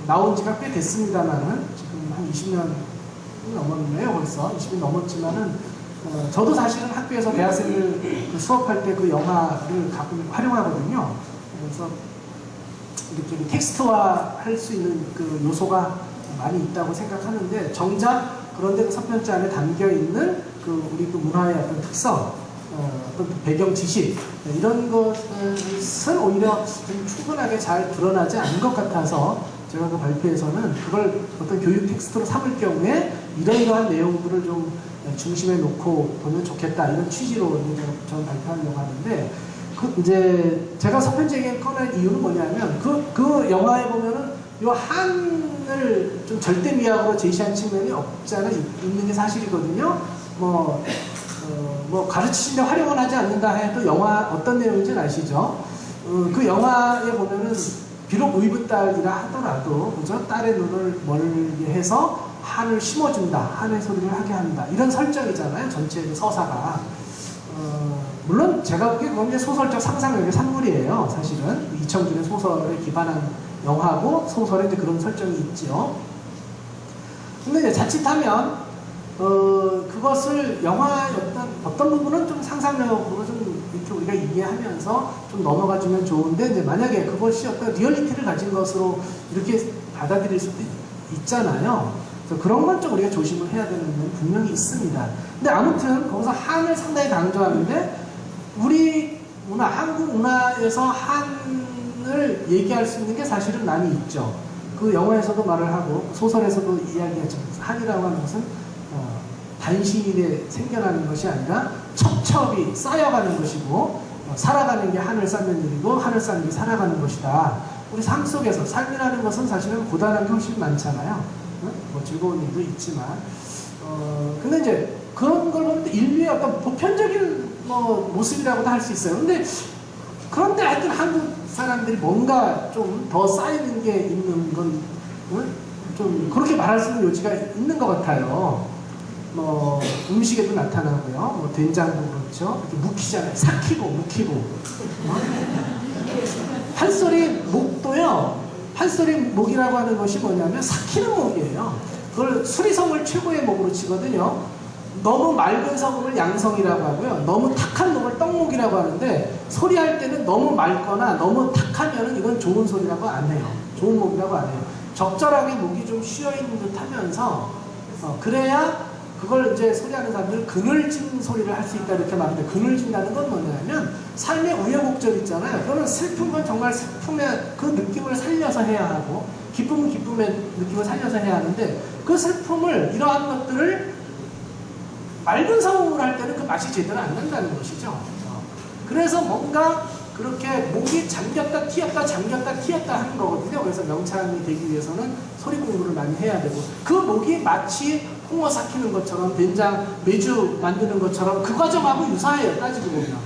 나온 지가 꽤 됐습니다만은 지금 한 20년 넘었네요. 벌써 20년 넘었지만은 저도 사실은 학교에서 대학생들 수업할 때 그 영화를 가끔 활용하거든요. 그래서 이렇게 텍스트화 할 수 있는 그 요소가 많이 있다고 생각하는데, 정작 그런데 그 서편제 안에 담겨 있는 그 우리 그 문화의 어떤 특성, 어떤 배경 지식 이런 것은 오히려 좀 충분하게 잘 드러나지 않은 것 같아서 제가 그 발표에서는 그걸 어떤 교육 텍스트로 삼을 경우에 이러이러한 내용들을 좀 중심에 놓고 보면 좋겠다 이런 취지로 저는 발표하려고 하는데, 이제 제가 서편제 얘기를 꺼낼 이유는 뭐냐면 그 영화에 보면은 요 한을 좀 절대미학으로 제시한 측면이 없지 않아 있는 게 사실이거든요. 뭐 가르치시는데 활용은 하지 않는다 해도 영화 어떤 내용인지는 아시죠? 그 영화에 보면은 비록 의붓딸이라 하더라도 그죠? 딸의 눈을 멀게 해서 한을 심어준다, 한의 소리를 하게 한다 이런 설정이잖아요. 전체 서사가. 물론 제가 보기에 그건 이제 소설적 상상력의 산물이에요. 사실은 이청준의 소설에 기반한 영화고 소설에 이제 그런 설정이 있죠. 근데 이제 자칫하면 그것을 영화의 어떤 부분은 좀 상상력으로 좀 이렇게 우리가 이해하면서 좀 넘어가주면 좋은데, 이제 만약에 그것이 어떤 리얼리티를 가진 것으로 이렇게 받아들일 수도 있잖아요. 그래서 그런 건 좀 우리가 조심을 해야 되는 건 분명히 있습니다. 근데 아무튼 거기서 한을 상당히 강조하는데, 우리 문화, 한국 문화에서 한을 얘기할 수 있는 게 사실은 많이 있죠. 그 영화에서도 말을 하고 소설에서도 이야기하지만 한이라고 하는 것은 단시일에 생겨나는 것이 아니라 첩첩이 쌓여가는 것이고, 살아가는 게 하늘 쌓는 일이고 하늘 쌓는 게 살아가는 것이다. 우리 삶 속에서 삶이라는 것은 사실은 고단한 게 훨씬 많잖아요. 뭐 즐거운 일도 있지만 근데 이제 그런 걸 보면 인류의 어떤 보편적인 모습이라고도 할 수 있어요. 그런데 하여튼 한국 사람들이 뭔가 좀 더 쌓이는 게 있는 건 좀 그렇게 말할 수 있는 요지가 있는 것 같아요. 음식에도 나타나고요. 된장도 그렇죠. 이렇게 묵히잖아요. 삭히고 묵히고. 판소리 목도요. 판소리 목이라고 하는 것이 뭐냐면 삭히는 목이에요. 그걸 수리성을 최고의 목으로 치거든요. 너무 맑은 성음을 양성이라고 하고요. 너무 탁한 목을 떡목이라고 하는데, 소리할 때는 너무 맑거나 너무 탁하면 이건 좋은 소리라고 안 해요. 좋은 목이라고 안 해요. 적절하게 목이 좀 쉬어있는 듯 하면서 그래야 그걸 이제 소리하는 사람들은 그늘진 소리를 할 수 있다 이렇게 말하는데, 그늘진다는 건 뭐냐면 삶의 우여곡절 있잖아요. 그러면 슬픈 건 정말 슬픔의 그 느낌을 살려서 해야 하고, 기쁨은 기쁨의 느낌을 살려서 해야 하는데, 그 슬픔을 이러한 것들을 맑은 성음으로 할 때는 그 맛이 제대로 안 난다는 것이죠. 그래서 뭔가 그렇게 목이 잠겼다 튀었다 잠겼다 튀었다 하는 거거든요. 그래서 명창이 되기 위해서는 소리 공부를 많이 해야 되고, 그 목이 마치 홍어 삭히는 것처럼 된장 매주 만드는 것처럼 그 과정하고 유사해요. 따지고 보면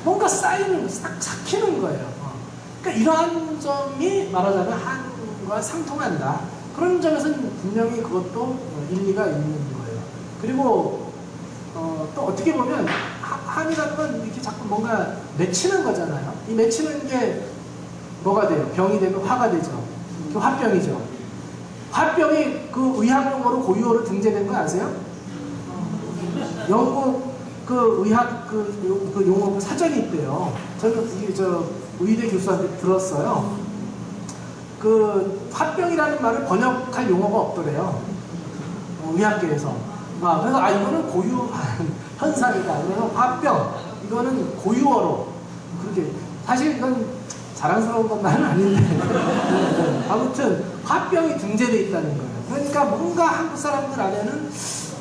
뭔가 쌓이는 싹 삭히는 거예요. 그러니까 이러한 점이 말하자면 한과 상통한다. 그런 점에서는 분명히 그것도 일리가 있는 거예요. 그리고 또 어떻게 보면 한이라는 건 이렇게 자꾸 뭔가 맺히는 거잖아요. 이 맺히는 게 뭐가 돼요? 병이 되면 화가 되죠. 그 화병이죠. 화병이 그 의학용어로 고유어로 등재된 거 아세요? 영국 그 의학 그 용어 그 사전이 있대요. 저는 이게 의대 교수한테 들었어요. 그 화병이라는 말을 번역할 용어가 없더래요. 의학계에서. 그래서 이거는 고유한 현상이다. 그래서 화병 이거는 고유어로 그렇게 사실 이건 자랑스러운 건 말은 아닌데 아무튼 화병이 등재되어 있다는 거예요. 그러니까 뭔가 한국 사람들 안에는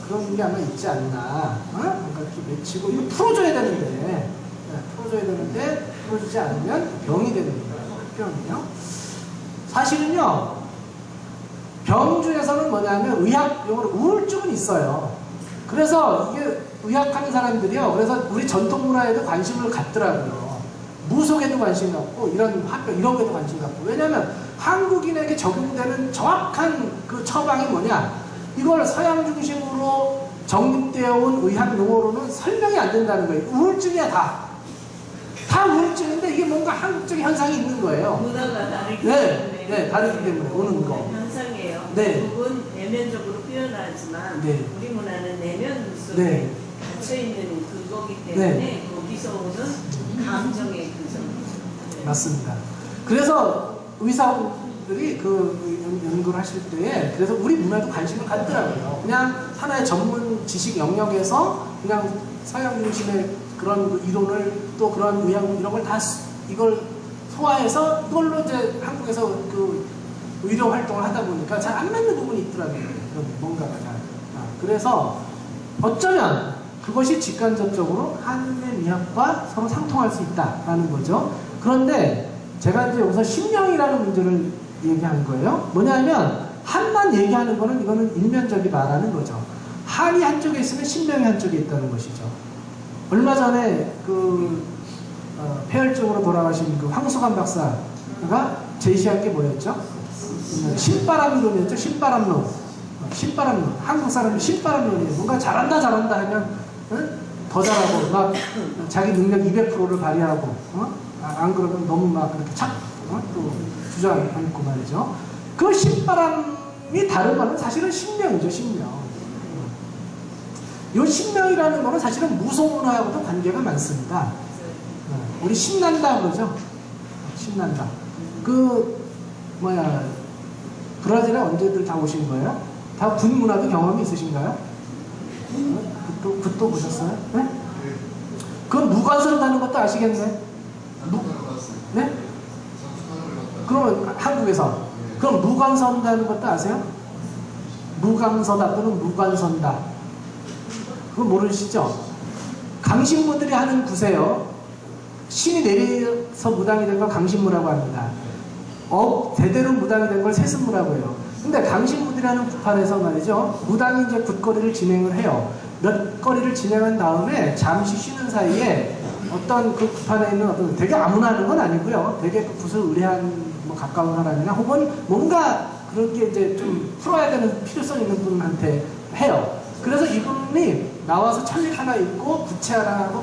그런 게 아마 있지 않나. 뭔가 이렇게 맺히고 이거 풀어줘야 되는데 풀어주지 않으면 병이 되는 거예요. 화병이요. 사실은요. 병 중에서는 뭐냐면 의학 용어로 우울증은 있어요. 그래서 이게 의학하는 사람들이요. 그래서 우리 전통 문화에도 관심을 갖더라고요. 무속에도 관심 갖고 이런 화병 이런 것에도 관심 갖고. 왜냐하면 한국인에게 적용되는 정확한 그 처방이 뭐냐? 이걸 서양 중심으로 정립되어 온 의학 용어로는 설명이 안 된다는 거예요. 우울증이야 다 우울증인데 이게 뭔가 한국적 현상이 있는 거예요. 문화가 다르기 때문에. 네, 다르기 때문에 오는 거. 현상이에요. 네. 미국은 내면적으로 표현하지만 네. 우리 문화는 내면 속에 네. 갇혀 있는 그거기 때문에 네. 거기서 오는 감정의 그죠. 네. 맞습니다. 그래서 의사들이 그 연구를 하실 때에 그래서 우리 문화도 관심을 갖더라고요. 그냥 하나의 전문 지식 영역에서 그냥 서양 중심의 그런 그 이론을 또 그런 의학 이런 걸 다 이걸 소화해서 이걸로 이제 한국에서 그 의료 활동을 하다 보니까 잘 안 맞는 부분이 있더라고요. 뭔가가 잘. 그래서 어쩌면 그것이 직간접적으로 한인의 미학과 서로 상통할 수 있다라는 거죠. 그런데 제가 이제 여기서 신명이라는 문제를 얘기하는 거예요. 뭐냐면 한만 얘기하는 거는 이거는 일면적이 말하는 거죠. 한이 한쪽에 있으면 신명이 한쪽에 있다는 것이죠. 얼마 전에 폐혈증으로 돌아가신 그 황수관 박사가 제시한 게 뭐였죠? 신바람론이었죠. 신바람론. 한국 사람이 신바람론이에요. 뭔가 잘한다 하면 더 잘하고 막 자기 능력 200%를 발휘하고 안 그러면 너무 막 그렇게 또 주저앉고 말이죠. 그 신바람이 다른 거는 사실은 신명이죠. 신명. 이 신명이라는 거는 사실은 무속문화하고도 관계가 많습니다. 우리 신난다 그러죠. 신난다. 브라질에 언제들 다 오신 거예요? 다 군 문화도 경험이 있으신가요? 굿도 보셨어요? 네? 그건 무관선다는 것도 아시겠네? 네? 그러면 한국에서 그럼 무관선다는 것도 아세요? 무강서다 또는 무관선다. 그거 모르시죠? 강신무들이 하는 구세요. 신이 내려서 무당이 된 걸 강신무라고 합니다. 대대로 무당이 된 걸 세습무라고 해요. 근데 강신무들이라는 구판에서 말이죠. 무당이 이제 굿거리를 진행을 해요. 몇 거리를 진행한 다음에 잠시 쉬는 사이에 어떤 그 구판에 있는 어떤 되게 아무나 하는 건 아니고요. 되게 그 굿을 의뢰한 가까운 사람이나 혹은 뭔가 그렇게 이제 좀 풀어야 되는 필요성 있는 분한테 해요. 그래서 이분이 나와서 천리 하나 입고 부채 하나 하고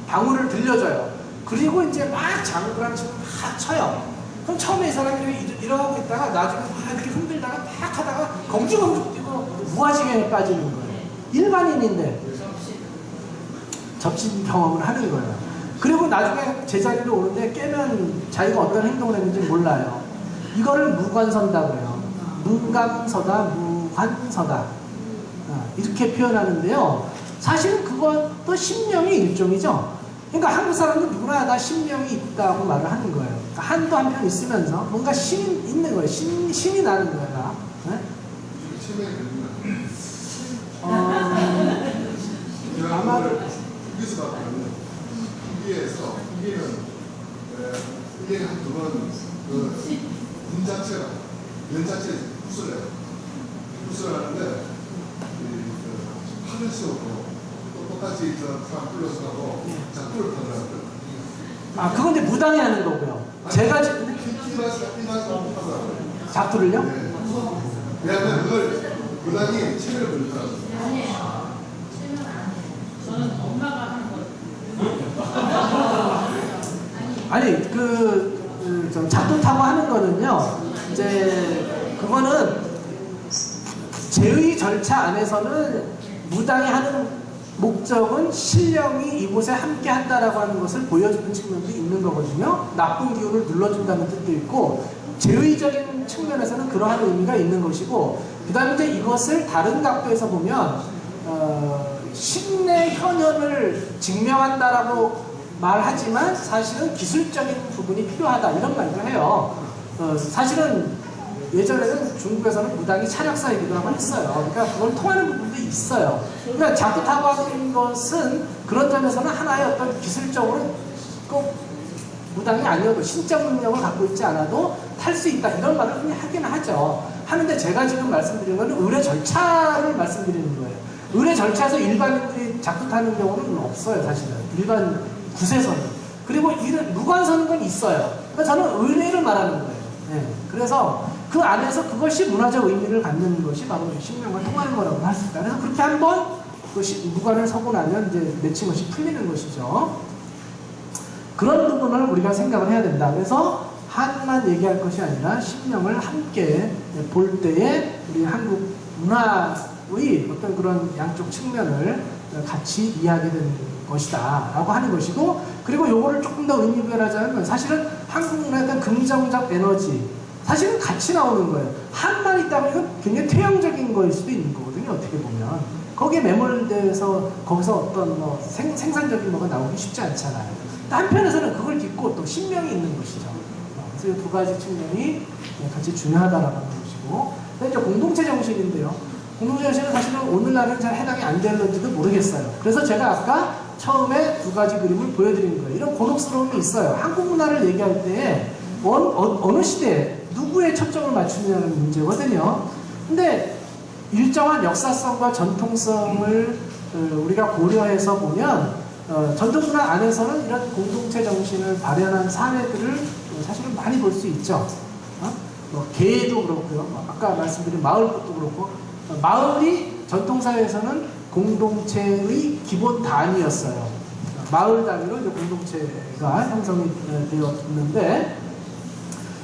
방울을 들려줘요. 그리고 이제 막 장구랑 지금 다 쳐요. 그럼 처음에 이 사람이 이러고 있다가 나중에 막 이렇게 흔들다가 팍 하다가 검죽검죽 뛰고 무아지경에 빠지는 거예요. 일반인인데 접신 경험을 하는 거예요. 그리고 나중에 제자리로 오는데 깨면 자기가 어떤 행동을 했는지 몰라요. 이거를 무관선다고 해요. 문감서다, 무관서다. 이렇게 표현하는데요. 사실은 그것도 신명의 일종이죠. 그러니까 한국 사람들 누구나 다 신명이 있다고 말을 하는 거예요. 그러니까 한도 한편 있으면서 뭔가 신이 있는 거예요. 신이 나는 거예요. 네? 아마도 이게 한 두 번 문 자체가 면 자체에 붓을 하는데 하늘색으로 또 똑같이 사람 플러스 하고 작두를 타더라고요. 그건 이제 무당이 하는 거고요. 제가 작두를요? 네. 왜냐하면 그걸 무당이 체면을 걸더라고요. 저는 엄마가 하는 거. 아니 작두타고 하는 거는요, 이제 그거는 제의 절차 안에서는 무당이 하는 목적은 신령이 이곳에 함께 한다라고 하는 것을 보여주는 측면도 있는 거거든요. 나쁜 기운을 눌러준다는 뜻도 있고, 제의적인 측면에서는 그러한 의미가 있는 것이고, 그 다음에 이제 이것을 다른 각도에서 보면 신의 현현을 증명한다라고 말하지만 사실은 기술적인 부분이 필요하다 이런 말도 해요. 사실은 예전에는 중국에서는 무당이 차력사이기도 하고 했어요. 그러니까 그걸 통하는 부분도 있어요. 그러니까 작두타고 하는 것은 그런 점에서는 하나의 어떤 기술적으로 꼭 무당이 아니어도 신적 능력을 갖고 있지 않아도 탈 수 있다 이런 말을 흔히 하긴 하죠. 하는데 제가 지금 말씀드리는 건 의뢰 절차를 말씀드리는 거예요. 의뢰 절차에서 일반인들이 작두타는 경우는 없어요. 사실은 일반 구세서는. 그리고 무관서는 건 있어요. 그러니까 저는 의뢰를 말하는 거예요. 네. 그래서 그 안에서 그것이 문화적 의미를 갖는 것이 바로 신명과 통하는 거라고 할 수 있다. 그래서 그렇게 한번 그것이 무관을 서고 나면 이제 맺힌 것이 풀리는 것이죠. 그런 부분을 우리가 생각을 해야 된다. 그래서 한만 얘기할 것이 아니라 신명을 함께 볼 때에 우리 한국 문화의 어떤 그런 양쪽 측면을 같이 이해하게 되는 것이다 라고 하는 것이고, 그리고 요거를 조금 더 의미 부여하자면 사실은 한국 문화의 어떤 긍정적 에너지 사실은 같이 나오는 거예요. 한만 있다 보면 굉장히 퇴행적인 거일 수도 있는 거거든요. 어떻게 보면 거기에 매몰돼서 거기서 어떤 뭐 생산적인 뭐가 나오기 쉽지 않잖아요. 한편에서는 그걸 딛고 또 신명이 있는 것이죠. 그래서 이 두 가지 측면이 같이 중요하다라는 것이고, 이제 공동체 정신인데요. 공동체 정신은 사실은 오늘날은 잘 해당이 안 되는지도 모르겠어요. 그래서 제가 아까 처음에 두 가지 그림을 보여드린 거예요. 이런 곤혹스러움이 있어요. 한국 문화를 얘기할 때 어느 시대에 누구의 초점을 맞추느냐는 문제거든요. 근데 일정한 역사성과 전통성을 우리가 고려해서 보면 전통문화 안에서는 이런 공동체 정신을 발현한 사례들을 사실은 많이 볼 수 있죠. 뭐 개도 그렇고요. 아까 말씀드린 마을도 그렇고, 마을이 전통사회에서는 공동체의 기본 단위였어요. 마을 단위로 이제 공동체가 형성이 되었는데,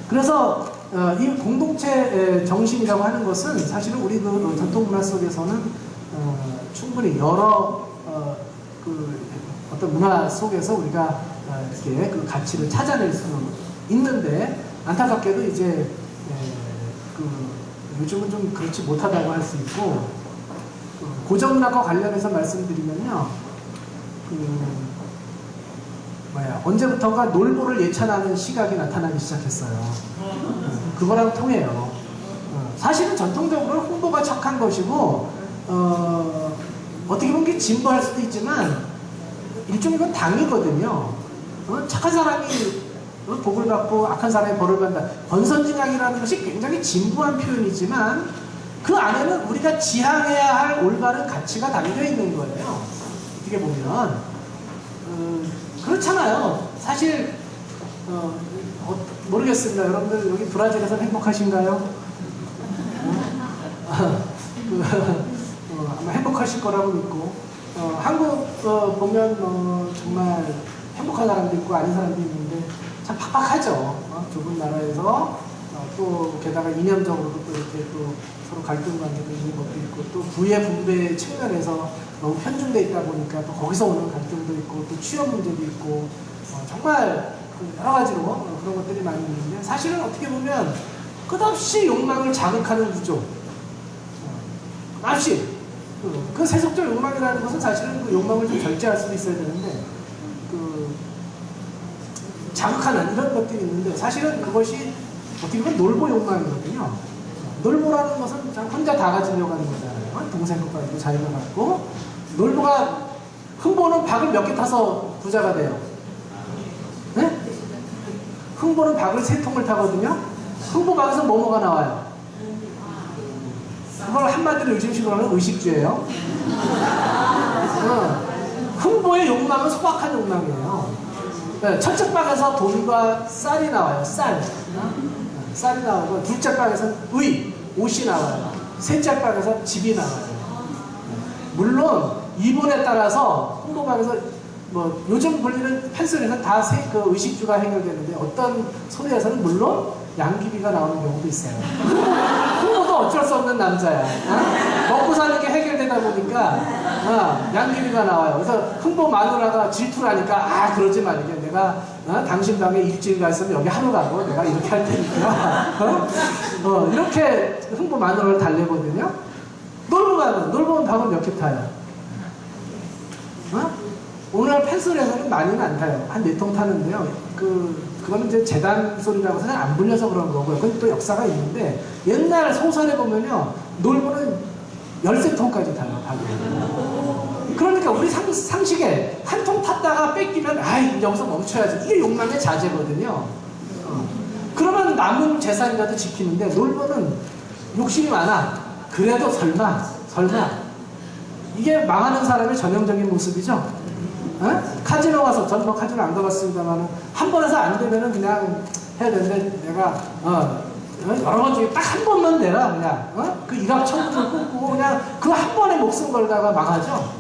그래서 이 공동체 정신이라고 하는 것은 사실은 우리 그 전통문화 속에서는 충분히 여러 어떤 문화 속에서 우리가 이렇게 그 가치를 찾아낼 수는 있는데, 안타깝게도 이제 요즘은 좀 그렇지 못하다고 할 수 있고, 고전문학과 관련해서 말씀드리면요, 언제부턴가 놀보를 예찬하는 시각이 나타나기 시작했어요. 그거랑 통해요. 사실은 전통적으로 홍보가 척한 것이고, 어떻게 보면 그게 진보할 수도 있지만 일종의 건 당이거든요. 착한 사람이 복을 받고 악한 사람이 벌을 받는다. 권선징악이라는 것이 굉장히 진부한 표현이지만 그 안에는 우리가 지향해야 할 올바른 가치가 담겨 있는 거예요. 어떻게 보면 그렇잖아요. 사실 모르겠습니다. 여러분들 여기 브라질에서 행복하신가요? 아마 행복하실 거라고 믿고, 한국 보면 정말 행복한 사람도 있고 아닌 사람도 있는데 참 팍팍하죠. 좁은 나라에서 또 게다가 이념적으로도 또 이렇게 또 서로 갈등 관계도 있는 것도 있고, 또 부의 분배 측면에서 너무 편중돼 있다 보니까 또 거기서 오는 갈등도 있고, 또 취업 문제도 있고, 정말 여러 가지로 그런 것들이 많이 있는데, 사실은 어떻게 보면 끝없이 욕망을 자극하는 구조, 끝없이 그 세속적 욕망이라는 것은 사실은 그 욕망을 좀 절제할 수도 있어야 되는데 자극하는 이런 것들이 있는데, 사실은 그것이 어떻게 보면 놀보 욕망이거든요. 놀보라는 것은 혼자 다 가지려고 하는 거잖아요. 동생 것도 가지고 자기가 갖고. 놀보가, 흥보는 박을 몇 개 타서 부자가 돼요. 네? 흥보는 박을 3통을 타거든요. 흥보박에서 뭐가 나와요? 그걸 한마디로 요즘식으로 하면 의식주예요. 흥보의 욕망은 소박한 욕망이에요. 첫째 방에서 돈과 쌀이 나와요. 쌀이 나오고, 둘째 방에서 옷이 나와요. 셋째 방에서 집이 나와요. 물론 이분에 따라서 홍보방에서 뭐 요즘 불리는 판소리는 다 그 의식주가 해결되는데 어떤 소리에서는 물론 양귀비가 나오는 경우도 있어요. 흥보도 어쩔 수 없는 남자야. 먹고 사는 게 해결되다 보니까 양귀비가 나와요. 그래서 흥보 마누라가 질투를 하니까 아 그러지 말게 내가 당신 방에 일주일 갔으면 여기 하루 가고 내가 이렇게 할 테니까 이렇게 흥보 마누라를 달래거든요. 놀고 오면 밥은 몇 개 타요? 오늘날 팬소리에서는 많이는 안 타요. 한 4통 타는데요. 그거는 이제 재단 소리라고 해서 안 불려서 그런 거고요. 그건 또 역사가 있는데, 옛날 소설에 보면요. 놀고는 13통까지 타요, 밥을. 그러니까 우리 상식에 한 통 탔다가 뺏기면, 아이, 여기서 멈춰야지. 이게 욕망의 자제거든요. 그러면 남은 재산이라도 지키는데, 놀고는 욕심이 많아. 그래도 설마. 이게 망하는 사람의 전형적인 모습이죠. 카지노 가서 전 뭐 카지노 안 가봤습니다만 한 번에서 안 되면은 그냥 해야 되는데 내가 여러 번 중에 딱 한 번만 내라 그냥 그 일합 천금을 끊고 그냥 그 한 번에 목숨 걸다가 망하죠.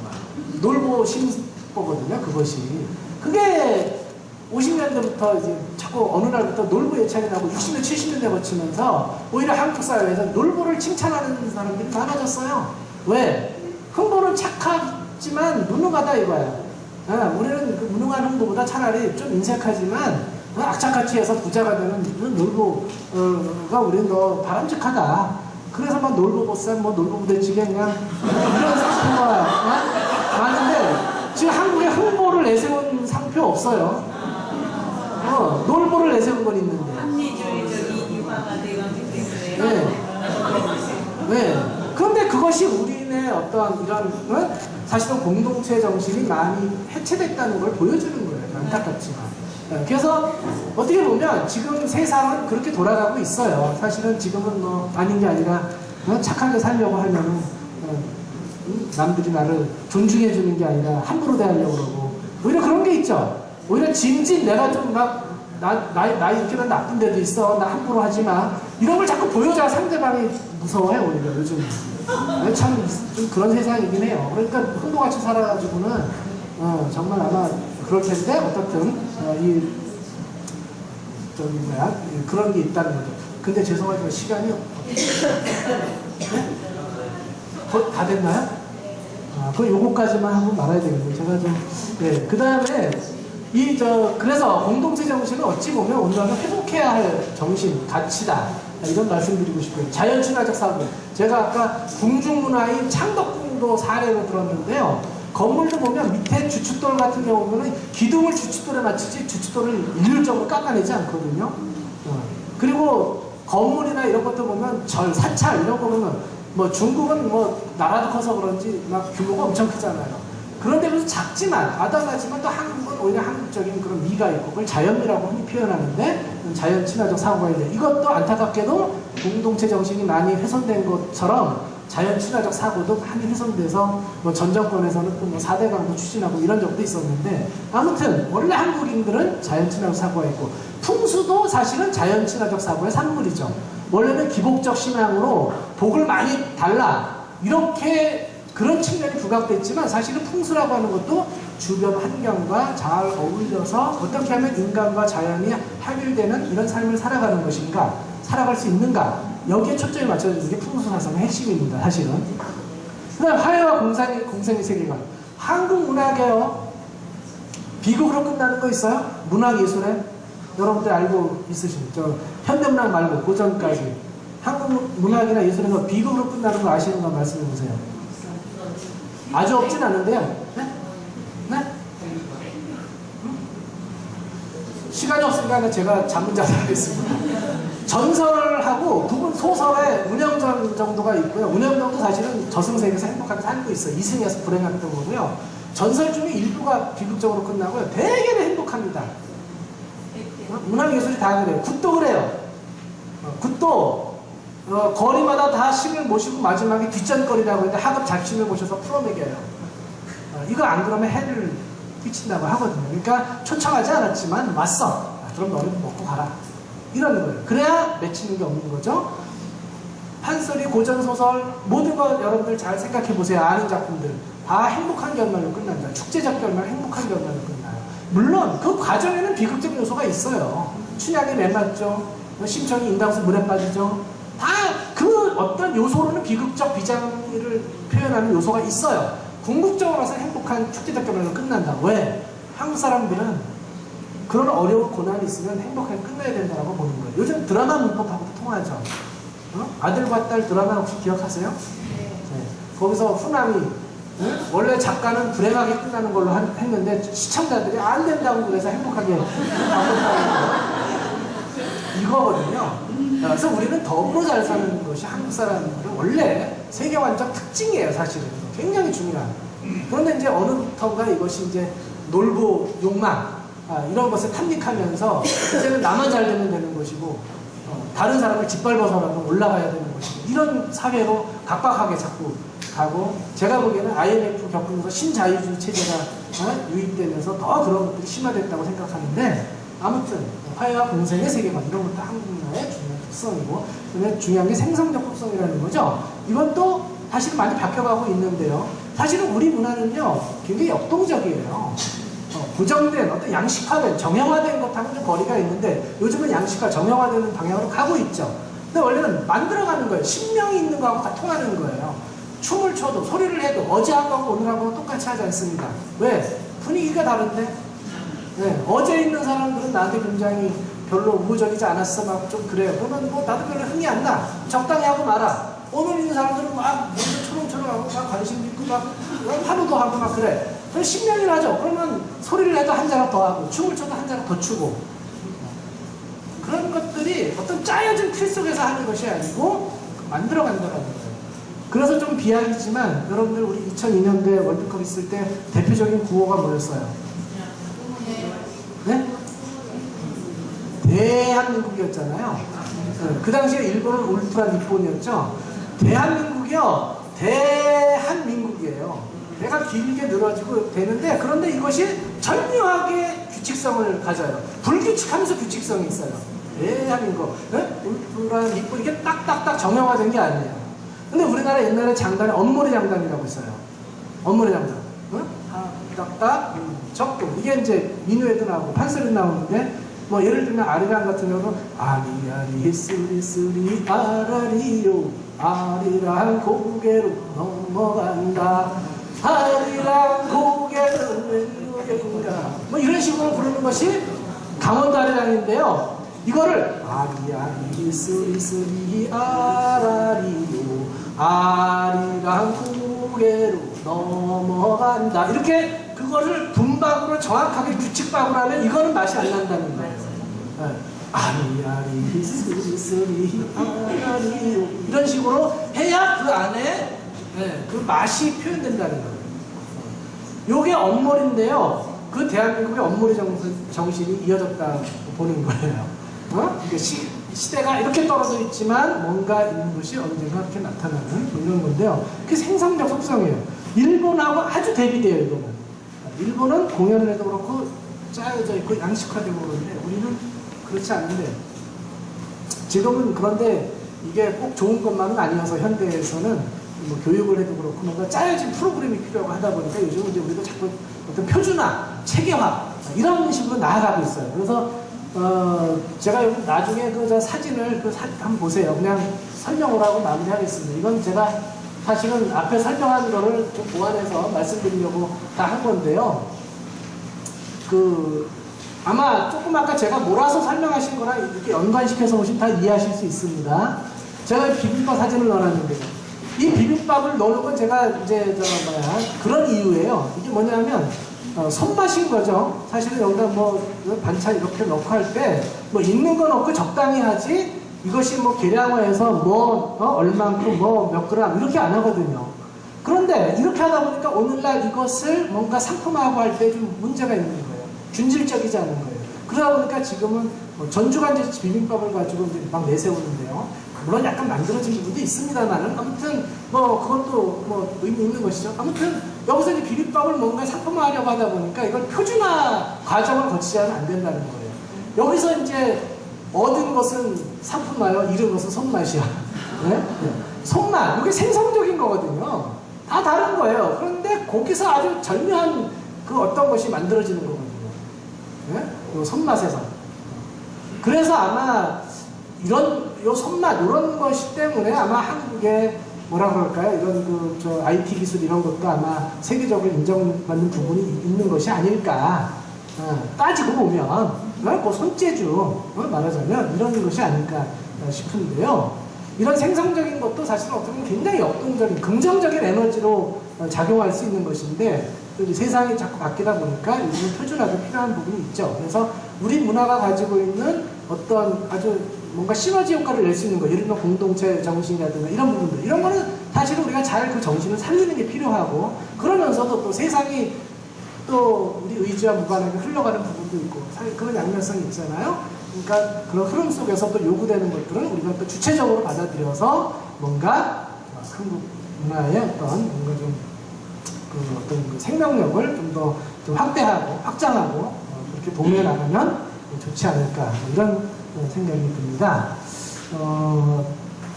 놀고 심보거든요. 그것이 그게 50년대부터 이제 자꾸 어느 날부터 놀고 예찬이 나고 60년 70년대 거치면서 오히려 한국 사회에서 놀고를 칭찬하는 사람들이 많아졌어요. 왜? 흥보는 착하지만 무능하다 이거야. 우리는 그 무능한 흥보보다 차라리 좀 인색하지만 악착같이 해서 부자가 되는 놀보가 우리는 더 바람직하다. 그래서 막 놀보보쌈, 뭐 놀보부대찌개 그냥 이런 상표가 많은데 지금 한국에 흥보를 내세운 상표 없어요. 놀보를 내세운 건 있는데. 합리주의적인 유화가 되어가기 때문에. 네. 그런데 그것이 우리네 어떤 이런 사실은 공동체 정신이 많이 해체됐다는 걸 보여주는 거예요. 안타깝지만. 그래서 어떻게 보면 지금 세상은 그렇게 돌아가고 있어요. 사실은 지금은 뭐 아닌 게 아니라 착하게 살려고 하면은 남들이 나를 존중해 주는 게 아니라 함부로 대하려고 그러고 오히려 그런 게 있죠. 오히려 짐짓 내가 좀 막 나 이렇게는 나쁜 데도 있어. 나 함부로 하지 마. 이런 걸 자꾸 보여줘야 상대방이 무서워해 오히려 요즘. 참 좀 그런 세상이긴 해요. 그러니까 흥보같이 살아가지고는 정말 아마 그럴 텐데 어떻든 그런 게 있다는 거죠. 근데 죄송하지만 시간이 네? 다 됐나요? 그럼 요거까지만 하고 말아야 되겠네요. 제가 좀 그 다음에 그래서 공동체 정신은 어찌 보면 오늘날은 회복해야 할 정신, 가치다. 이런 말씀드리고 싶어요. 자연친화적 사고. 제가 아까 궁중문화인 창덕궁도 사례로 들었는데요. 건물도 보면 밑에 주춧돌 같은 경우는 기둥을 주춧돌에 맞추지 주춧돌을 일률적으로 깎아내지 않거든요. 그리고 건물이나 이런 것도 보면 사찰 이런 거 보면 뭐 중국은 뭐 나라도 커서 그런지 막 규모가 엄청 크잖아요. 그런데 그래서 작지만 아담하지만 또 한국은 오히려 한국적인 그런 미가 있고 그걸 자연미라고 흔히 표현하는데 자연 친화적 사고가 있는 이것도 안타깝게도 공동체 정신이 많이 훼손된 것처럼 자연 친화적 사고도 많이 훼손돼서 뭐 전 정권에서는 또 뭐 4대 강도 추진하고 이런 적도 있었는데 아무튼 원래 한국인들은 자연 친화적 사고가 있고 풍수도 사실은 자연 친화적 사고의 산물이죠. 원래는 기복적 신앙으로 복을 많이 달라 이렇게 그런 측면이 부각됐지만 사실은 풍수라고 하는 것도 주변 환경과 잘 어울려서 어떻게 하면 인간과 자연이 합일되는 이런 삶을 살아가는 것인가, 살아갈 수 있는가 여기에 초점이 맞춰지는 게 풍수사상의 핵심입니다. 사실은. 그 다음 화해와 공생의 세계관. 한국 문학에요. 비극으로 끝나는 거 있어요? 문학예술에? 여러분들 알고 있으시죠? 현대문학 말고 고전까지. 한국 문학이나 예술에서 비극으로 끝나는 거 아시는 거 말씀해보세요. 아주 없진 않은데요. 네? 네? 시간이 없으니까 제가 자문자를 하겠습니다. 전설하고 부분 소설의 운영전 정도가 있고요. 운영전도 사실은 저승세계에서 행복하게 살고 있어요. 이승에서 불행했던 거고요. 전설 중에 일부가 비극적으로 끝나고요. 대개는 행복합니다. 문학예술이 다 그래요. 굿도 그래요. 굿도 거리마다 다 신을 모시고 마지막에 뒷전거리라고 했는데 하급 잡신을 모셔서 풀어먹여요. 이거 안 그러면 해를 끼친다고 하거든요. 그러니까 초청하지 않았지만 왔어. 그럼 너는 먹고 가라. 이런 거예요. 그래야 맺히는 게 없는 거죠. 판소리, 고전소설 모든 거 여러분들 잘 생각해 보세요. 아는 작품들. 다 행복한 결말로 끝난다. 축제적 결말, 행복한 결말로 끝나요. 물론 그 과정에는 비극적 요소가 있어요. 춘향이 맺맞죠. 심청이 인당수 물에 빠지죠. 다 그 어떤 요소로는 비극적 비장미를 표현하는 요소가 있어요. 궁극적으로 봐서 행복한 축제적 결말로 끝난다. 왜? 한국 사람들은 그런 어려운 고난이 있으면 행복하게 끝나야 된다고 보는 거예요. 요즘 드라마 문법하고도 통하죠. 아들과 딸 드라마 혹시 기억하세요? 네. 거기서 후남이 원래 작가는 불행하게 끝나는 걸로 했는데 시청자들이 안 된다고 그래서 행복하게 바꿨다는 이거거든요. 그래서 우리는 더불어 잘 사는 것이 한국 사람들은 원래 세계관적 특징이에요. 사실은 굉장히 중요한. 그런데 이제 어느부터가 이것이 이제 놀고 욕망 이런 것을 탐닉하면서 이제는 나만 잘 되면 것이고 다른 사람을 짓밟아서라도 올라가야 되는 것이고 이런 사회로 각박하게 자꾸 가고, 제가 보기에는 IMF 겪으면서 신자유주의 체제가 유입되면서 더 그런 것들이 심화됐다고 생각하는데, 아무튼 화해와 공생의 세계관 이런 것도 한국 문화의 중요한 특성이고, 그다음에 중요한 게 생성적 속성이라는 거죠. 이것도 사실 많이 바뀌어가고 있는데요. 사실은 우리 문화는요 굉장히 역동적이에요. 고정된 어떤 양식화된 정형화된 것하고 좀 거리가 있는데 요즘은 양식화 정형화되는 방향으로 가고 있죠. 근데 원래는 만들어가는 거예요. 신명이 있는 거하고 다 통하는 거예요. 춤을 춰도 소리를 해도 어제 한 거하고 오늘 한 거하고 똑같이 하지 않습니다. 왜? 분위기가 다른데. 네, 어제 있는 사람들은 나한테 굉장히 별로 우호적이지 않았어 막 좀 그래요. 그러면 뭐 나도 별로 흥이 안 나. 적당히 하고 말아. 오늘 있는 사람들은 막 먼저 초롱초롱하고 막 관심 있고 막 하루도 하고 막 그래. 그럼 신명을 하죠. 그러면 소리를 해도 한 자락 더 하고 춤을 춰도 한 자락 더 추고. 그런 것들이 어떤 짜여진 틀 속에서 하는 것이 아니고 만들어간다는 거예요. 그래서 좀 비약이지만 여러분들 우리 2002년도에 월드컵 있을 때 대표적인 구호가 뭐였어요? 네? 대한민국이었잖아요. 그 당시에 일본은 울트라 니폰이었죠. 대한민국이요. 대한민국이에요. 배가 길게 늘어지고 되는데, 그런데 이것이 절묘하게 규칙성을 가져요. 불규칙하면서 규칙성이 있어요. 대한민국. 울트라 니폰 이게 딱딱딱 정형화된 게 아니에요. 근데 우리나라 옛날에 장단에 엄모리 장단이라고 있어요. 엄모리 장단. 딱딱 적도. 이게 이제 민요에도 나오고 판소리도 나오는데, 뭐 예를 들면 아리랑 같은 경우는 아리아리 쓰리쓰리 아라리요 아리랑 고개로 넘어간다 아리랑 고개는 왼쪽인가 뭐 이런 식으로 부르는 것이 강원도 아리랑인데요. 이거를 아리아리 쓰리쓰리 아라리요 아리랑 고개로 넘어간다 이렇게 그거를 분박으로 정확하게 규칙박으로 하면 이거는 맛이 안 난다는 거예요. 아리아리 쓰리쓰리 아라리요 이런 식으로 해야 그 안에 그 맛이 표현된다는 거예요. 요게 엄몰인데요. 그 대한민국의 엄몰이 정신이 이어졌다고 보는 거예요. 그러니까 시대가 이렇게 떨어져 있지만 뭔가 있는 것이 언젠가 이렇게 나타나는 이런 건데요. 그게 생성적 속성이에요. 일본하고 아주 대비돼요. 일본은 공연을 해도 그렇고 짜여져 있고 양식화되고 그러는데 우리는 그렇지 않은데, 지금은 그런데 이게 꼭 좋은 것만은 아니어서 현대에서는 뭐 교육을 해도 그렇고 뭔가 짜여진 프로그램이 필요하고 하다 보니까 요즘은 이제 우리도 자꾸 어떤 표준화, 체계화 이런 식으로 나아가고 있어요. 그래서 제가 여기 나중에 그 사진을 한번 보세요. 그냥 설명을 하고 마무리하겠습니다. 이건 제가 사실은 앞에 설명한 거를 좀 보완해서 말씀드리려고 다 한 건데요. 아마 조금 아까 제가 몰아서 설명하신 거랑 이렇게 연관시켜서 보시면 다 이해하실 수 있습니다. 제가 비빔밥 사진을 넣어놨는데요. 이 비빔밥을 넣는 건 제가 이제 그런 이유예요. 이게 뭐냐면 손맛인 거죠. 사실은 여기다 뭐 반찬 이렇게 넣고 할 때 뭐 있는 건 없고 적당히 하지 이것이 뭐 계량화해서 뭐 얼만큼 뭐 몇 그램 이렇게 안 하거든요. 그런데 이렇게 하다 보니까 오늘날 이것을 뭔가 상품화하고 할 때 좀 문제가 있는 거예요. 균질적이지 않은 거예요. 그러다 보니까 지금은 뭐 전주간지 비빔밥을 가지고 이제 막 내세우는데요. 물론 약간 만들어진 부분도 있습니다만은 아무튼 뭐 그것도 뭐 의미 있는 것이죠. 아무튼 여기서 이제 비빔밥을 뭔가 상품화하려고 하다 보니까 이걸 표준화 과정을 거치지 않으면 안 된다는 거예요. 여기서 이제 얻은 것은 상품화요, 잃은 것은 손맛이야. 네? 손맛, 이게 생성적인 거거든요. 다 다른 거예요. 그런데 거기서 아주 절묘한 그 어떤 것이 만들어지는 거거든요. 예? 요 손맛에서. 그래서 아마 요 손맛, 이런 것이 때문에 아마 한국의 뭐라 그럴까요? 이런 IT 기술 이런 것도 아마 세계적으로 인정받는 부분이 있는 것이 아닐까. 따지고 보면, 그 손재주, 말하자면 이런 것이 아닐까 싶은데요. 이런 생성적인 것도 사실은 어떻게 보면 굉장히 역동적인, 긍정적인 에너지로 작용할 수 있는 것인데, 또 세상이 자꾸 바뀌다 보니까 요즘은 표준화도 필요한 부분이 있죠. 그래서 우리 문화가 가지고 있는 어떤 아주 뭔가 시너지 효과를 낼 수 있는 거, 예를 들면 공동체 정신이라든가 이런 부분들, 이런 거는 사실은 우리가 잘 그 정신을 살리는 게 필요하고, 그러면서도 또 세상이 또 우리 의지와 무관하게 흘러가는 부분도 있고, 사실 그런 양면성이 있잖아요. 그러니까 그런 흐름 속에서 또 요구되는 것들은 우리가 또 주체적으로 받아들여서 뭔가 한국 문화의 어떤 뭔가 좀 어떤 그 생명력을 좀 더 좀 확대하고 확장하고 그렇게 동요해 나가면 좋지 않을까, 이런 생각이 듭니다.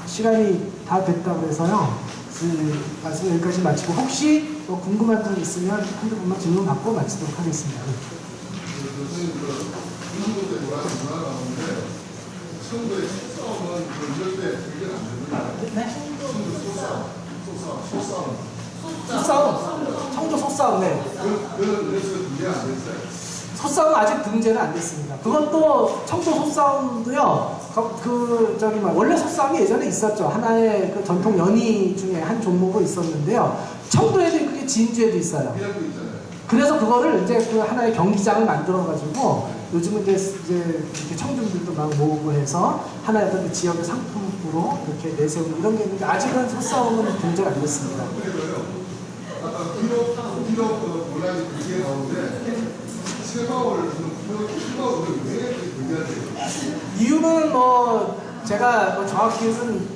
시간이 다 됐다고 해서요. 말씀 여기까지 마치고, 혹시 뭐 궁금한 점 있으면 한두 분만 질문 받고 마치도록 하겠습니다. 선생님, 중국에 뭐라는 문화가 나오는데, 청도의 소싸움은 이럴 때 그게 안 되는 네? 소싸움. 청도 소싸움, 네. 그래서 그게 안 됐어요. 소싸움 아직 등재는 안 됐습니다. 그것도 청도 소싸움도요. 원래 소싸움이 예전에 있었죠. 하나의 그 전통 연희 중에 한 종목으로 있었는데요. 청도에도 그게 진주에도 있어요. 그래서 그거를 이제 그 하나의 경기장을 만들어가지고 요즘은 이제 이렇게 청중들도 막 모으고 해서 하나의 어떤 그 지역의 상품으로 이렇게 내세우는 이런 게 있는데, 아직은 소싸움은 등재가 안 됐습니다. 아까 기록 논란이 그게 나오는데, 새마을을 왜 얘기하세요? 이유는 제가 정확히는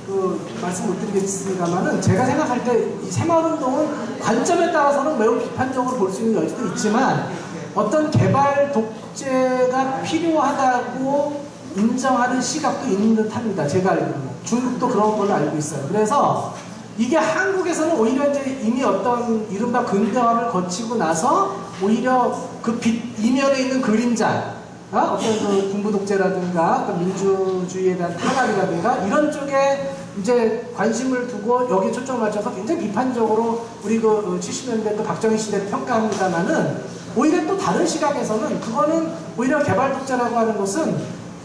말씀 못 드리겠습니다만은, 제가 생각할 때 이 새마을운동은 관점에 따라서는 매우 비판적으로 볼 수 있는 여지도 있지만, 어떤 개발 독재가 필요하다고 인정하는 시각도 있는 듯 합니다. 제가 알기로는. 중국도 그런 걸로 알고 있어요. 그래서 이게 한국에서는 오히려 이제 이미 어떤 이른바 근대화를 거치고 나서 오히려 그 빛 이면에 있는 그림자, 어떤 그 군부 독재라든가 어떤 민주주의에 대한 탄압이라든가 이런 쪽에 이제 관심을 두고 여기에 초점을 맞춰서 굉장히 비판적으로 우리 그 70년대 또 박정희 시대를 평가합니다만은, 오히려 또 다른 시각에서는 그거는 오히려 개발 독재라고 하는 것은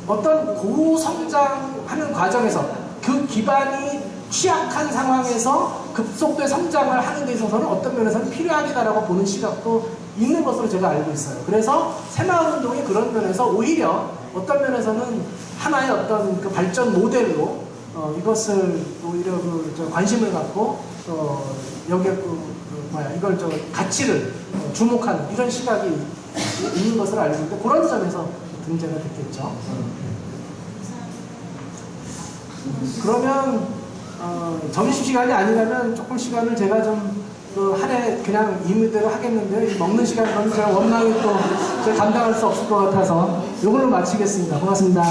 어떤 고성장하는 과정에서 그 기반이 취약한 상황에서 급속도의 성장을 하는 데 있어서는 어떤 면에서는 필요하다라고 보는 시각도 있는 것으로 제가 알고 있어요. 그래서 새마을운동이 그런 면에서 오히려 어떤 면에서는 하나의 어떤 그 발전 모델로 이것을 오히려 관심을 갖고 여기에 이걸 가치를 주목하는 이런 시각이 있는 것으로 알고 있는데, 그런 점에서 등재가 됐겠죠. 그러면 점심시간이 아니라면 조금 시간을 제가 좀 한 해 그냥 임의대로 하겠는데요. 먹는 시간은 제가 원망이 또 제가 감당할 수 없을 것 같아서 이걸로 마치겠습니다. 고맙습니다.